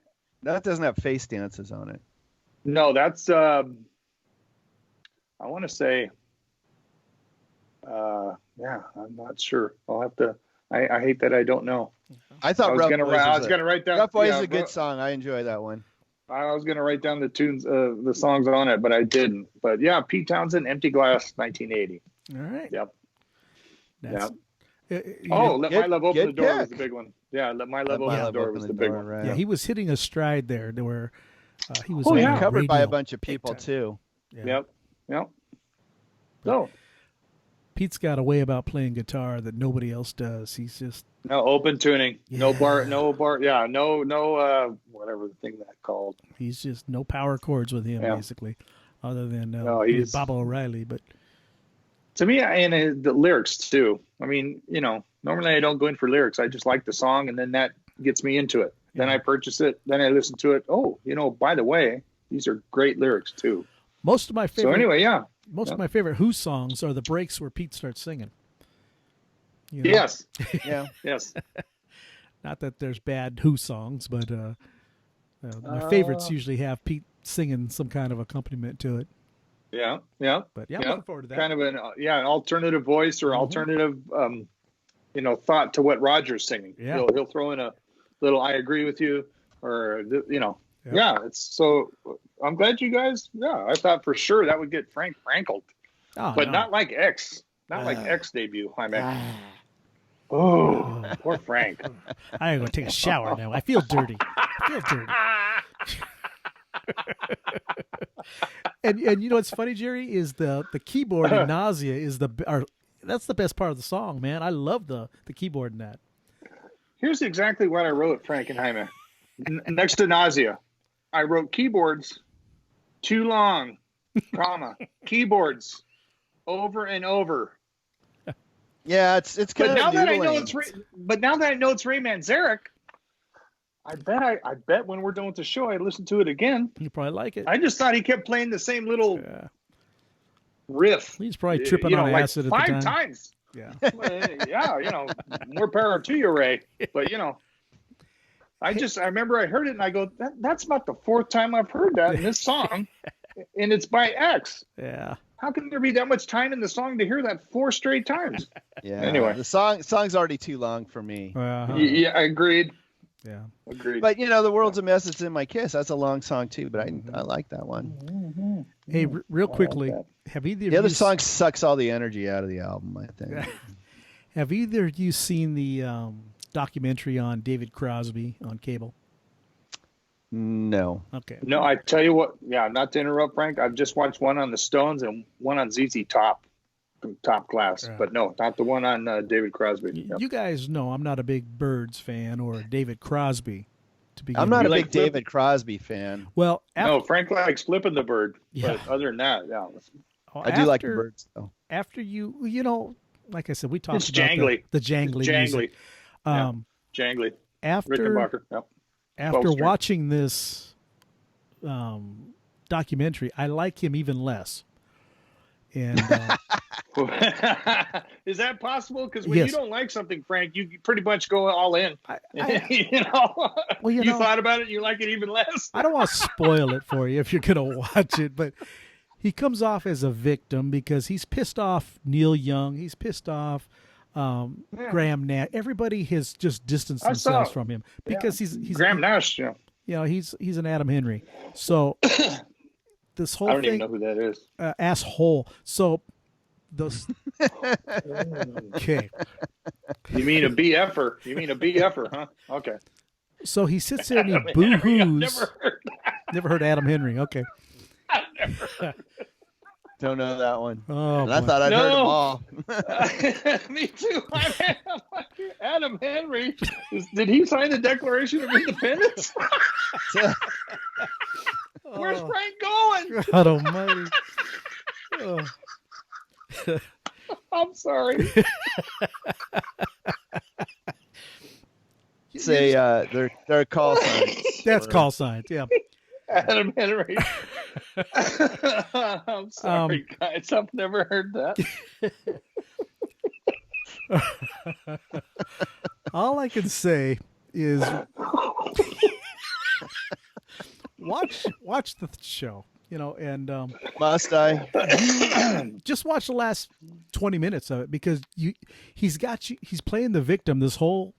That doesn't have face dances on it. No, that's I want to say. Yeah, I'm not sure. I'll have to. I hate that I don't know. I thought I was gonna write down. Rough Boys yeah, is a good song. I enjoy that one. I was gonna write down the tunes, the songs on it, but I didn't. But yeah, Pete Townsend, Empty Glass, 1980. All right. Yep. That's, Let My Love Open the Door pick. was the big one. Yeah, Let My Love Open the Door was the big one. Right. yeah, he was hitting a stride there. There were he was covered by a radio. bunch of people too. Yeah. Yep. So Pete's got a way about playing guitar that nobody else does. He's just no open tuning, Yeah. no bar, yeah, no whatever the thing that called. he's just no power chords with him basically, other than he's Bob O'Reilly. But to me, and the lyrics too. I mean, normally I don't go in for lyrics. I just like the song, and then that gets me into it. Then I purchase it. Then I listen to it. Oh, by the way, these are great lyrics too. most of my favorite. So anyway, yeah. Most of my favorite Who songs are the breaks where Pete starts singing. You know? Yes. Yeah. Yes. Not that there's bad Who songs, but my favorites usually have Pete singing some kind of accompaniment to it. Yeah. But I'm looking forward to that. Kind of an alternative voice or alternative thought to what Roger's singing. Yeah. He'll throw in a little "I agree with you" or Yeah, it's so. I'm glad you guys. Yeah, I thought for sure that would get Frank Frankled, but not like X, like X debut. Oh, poor Frank. I gotta go take a shower now. I feel dirty. And what's funny, Jerry, is the keyboard in Nausea is that's the best part of the song, man. I love the keyboard in that. Here's exactly what I wrote, Frankenheimer. Next to Nausea, I wrote keyboards too long, keyboards over and over. Yeah, it's kind But of. now that I know it's Ray Manzarek, I bet when we're done with the show, I listen to it again. You probably like it. I just thought he kept playing the same little riff. He's probably tripping on like acid at the time. 5 times. Yeah. Yeah, more power to you, Ray. But I remember I heard it and I go, that's about the 4th time I've heard that in this song, and it's by X. Yeah. How can there be that much time in the song to hear that 4 straight times? Yeah. Anyway, the song's already too long for me. Yeah, agreed. Yeah. Agreed. But the world's a mess. It's in my kiss. That's a long song too, but I like that one. Hey, real quickly, have either The of other you song sucks all the energy out of the album, I think. have either of you seen the documentary on David Crosby on cable? No. Okay. No, I tell you what. Yeah, not to interrupt, Frank. I've just watched one on the Stones and one on ZZ Top, from Top Class. Right. But no, not the one on David Crosby. You guys know I'm not a big Byrds fan or David Crosby. I'm not a like big David Crosby fan. Well, no, Frank likes Flipping the Bird. Yeah. But other than that, yeah. I do like the Byrds, though. After like I said, we talked It's about jangly. the jangly Jangly. music. Jangly. After Rickenbacker. Yep. after 12 string. watching this documentary, I like him even less. And is that possible? Because when Yes. you don't like something, Frank, you pretty much go all in. Well, you thought about it, and you like it even less. I don't want to spoil it for you if you're going to watch it, but he comes off as a victim because he's pissed off Neil Young. He's pissed off Graham Nash. Everybody has just distanced themselves from him because he's Graham Nash. Yeah. He's an Adam Henry. So this whole I don't thing, even know who that is. asshole. So those okay. You mean a BFer, huh? Okay. So he sits there and he boo-hoos. Never heard Adam Henry. Okay. Don't know that one. Oh, I thought I'd heard them all. Me too. Adam Henry. Did he sign the Declaration of Independence? Where's Frank going? God almighty. Oh. I'm sorry. Say they're call signs. That's call signs. Yeah. Adam Henry. I'm sorry, guys. I've never heard that. All I can say is watch the show. And Must I? just watch the last 20 minutes of it, because he's playing the victim this whole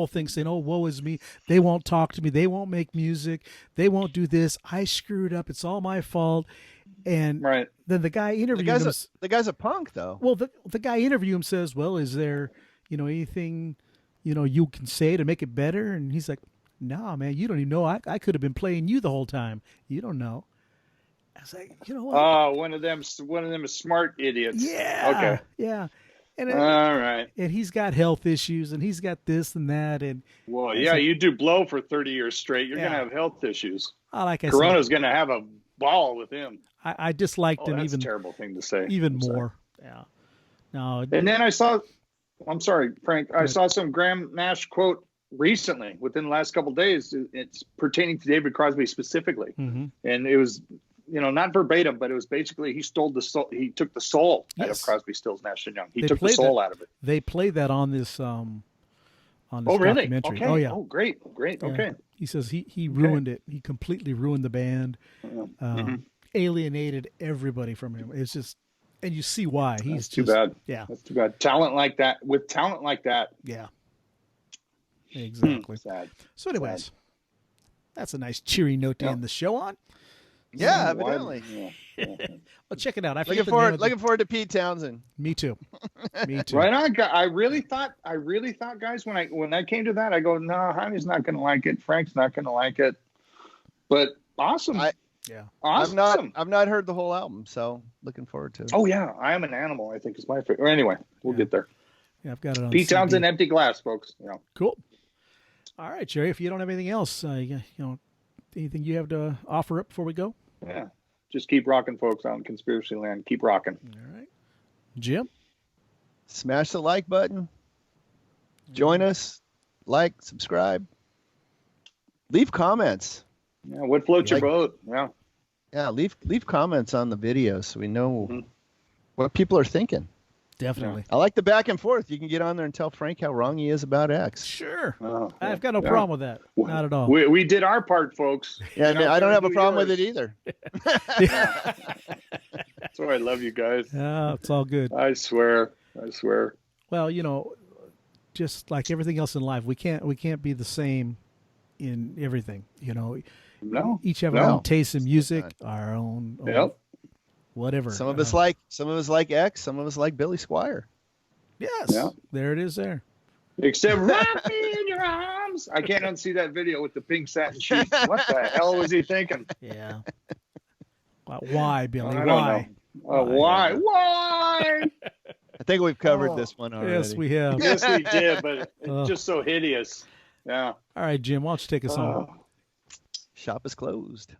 thing, saying, "Oh, woe is me. They won't talk to me. They won't make music. They won't do this. I screwed up. It's all my fault." And then the guy interviewing him. The guy's a punk, though. Well, the guy interviewing him says, "Well, is there, anything, you can say to make it better?" And he's like, "Nah, man, you don't even know. I could have been playing you the whole time. You don't know." I was like, you know what? Oh, one of them is smart idiots. Yeah. Okay. Yeah. And all right. And he's got health issues, and he's got this and that, and well, yeah, you do blow for 30 years straight, you're gonna have health issues. Like I said, Corona's gonna have a ball with him. I disliked him that's even a terrible thing to say. Even more. Yeah. No. And then I'm sorry, Frank. I saw some Graham Nash quote recently within the last couple of days. It's pertaining to David Crosby specifically, and it was. Not verbatim, but it was basically he stole the soul. He took the soul out of Crosby, Stills, Nash and Young. He took the soul out of it. They played that on this really? documentary. Okay. Oh yeah. Oh great. Yeah. Okay. He says he ruined it. He completely ruined the band. Alienated everybody from him. It's just, and you see why. He's too bad. Yeah. That's too bad. Talent like that. Yeah. Exactly. Sad. So, anyways, that's a nice cheery note to end the show on. Yeah, evidently. Well, check it out. Looking forward to Pete Townsend. Me too. Right on. I really thought, guys, when I came to that, I go, no, Jaime's not going to like it. Frank's not going to like it. But awesome. Awesome. I've not heard the whole album, so looking forward to it. Oh yeah, I Am an Animal, I think, is my favorite. Anyway, we'll get there. Yeah, I've got it on Pete Townsend, Empty Glass, folks. Yeah. Cool. All right, Jerry. If you don't have anything else, anything you have to offer up before we go? Yeah. Just keep rocking, folks, out in Conspiracy Land. Keep rocking. All right. Jim? Smash the like button. Join us. Like, subscribe. Leave comments. Yeah, what floats your boat? Yeah. Yeah, leave comments on the video so we know what people are thinking. Definitely. I like the back and forth. You can get on there and tell Frank how wrong he is about X. Sure. I've got no problem with that. Not at all. We did our part, folks. Yeah, I don't have a problem with it either. That's why I love you guys. Yeah, it's all good. I swear. Well, just like everything else in life, we can't be the same in everything. No. Each have our own taste in music, our own. Whatever. Some of us like X. Some of us like Billy Squire. Yes. Yeah. There it is. There. Except wrap me in your arms. I can't unsee that video with the pink satin sheets. What the hell was he thinking? Yeah. Why, Billy? Why? Why? I think we've covered this one already. Yes, we have. Yes, we did, but it's just so hideous. Yeah. All right, Jim. Why don't you take us home? Shop is closed.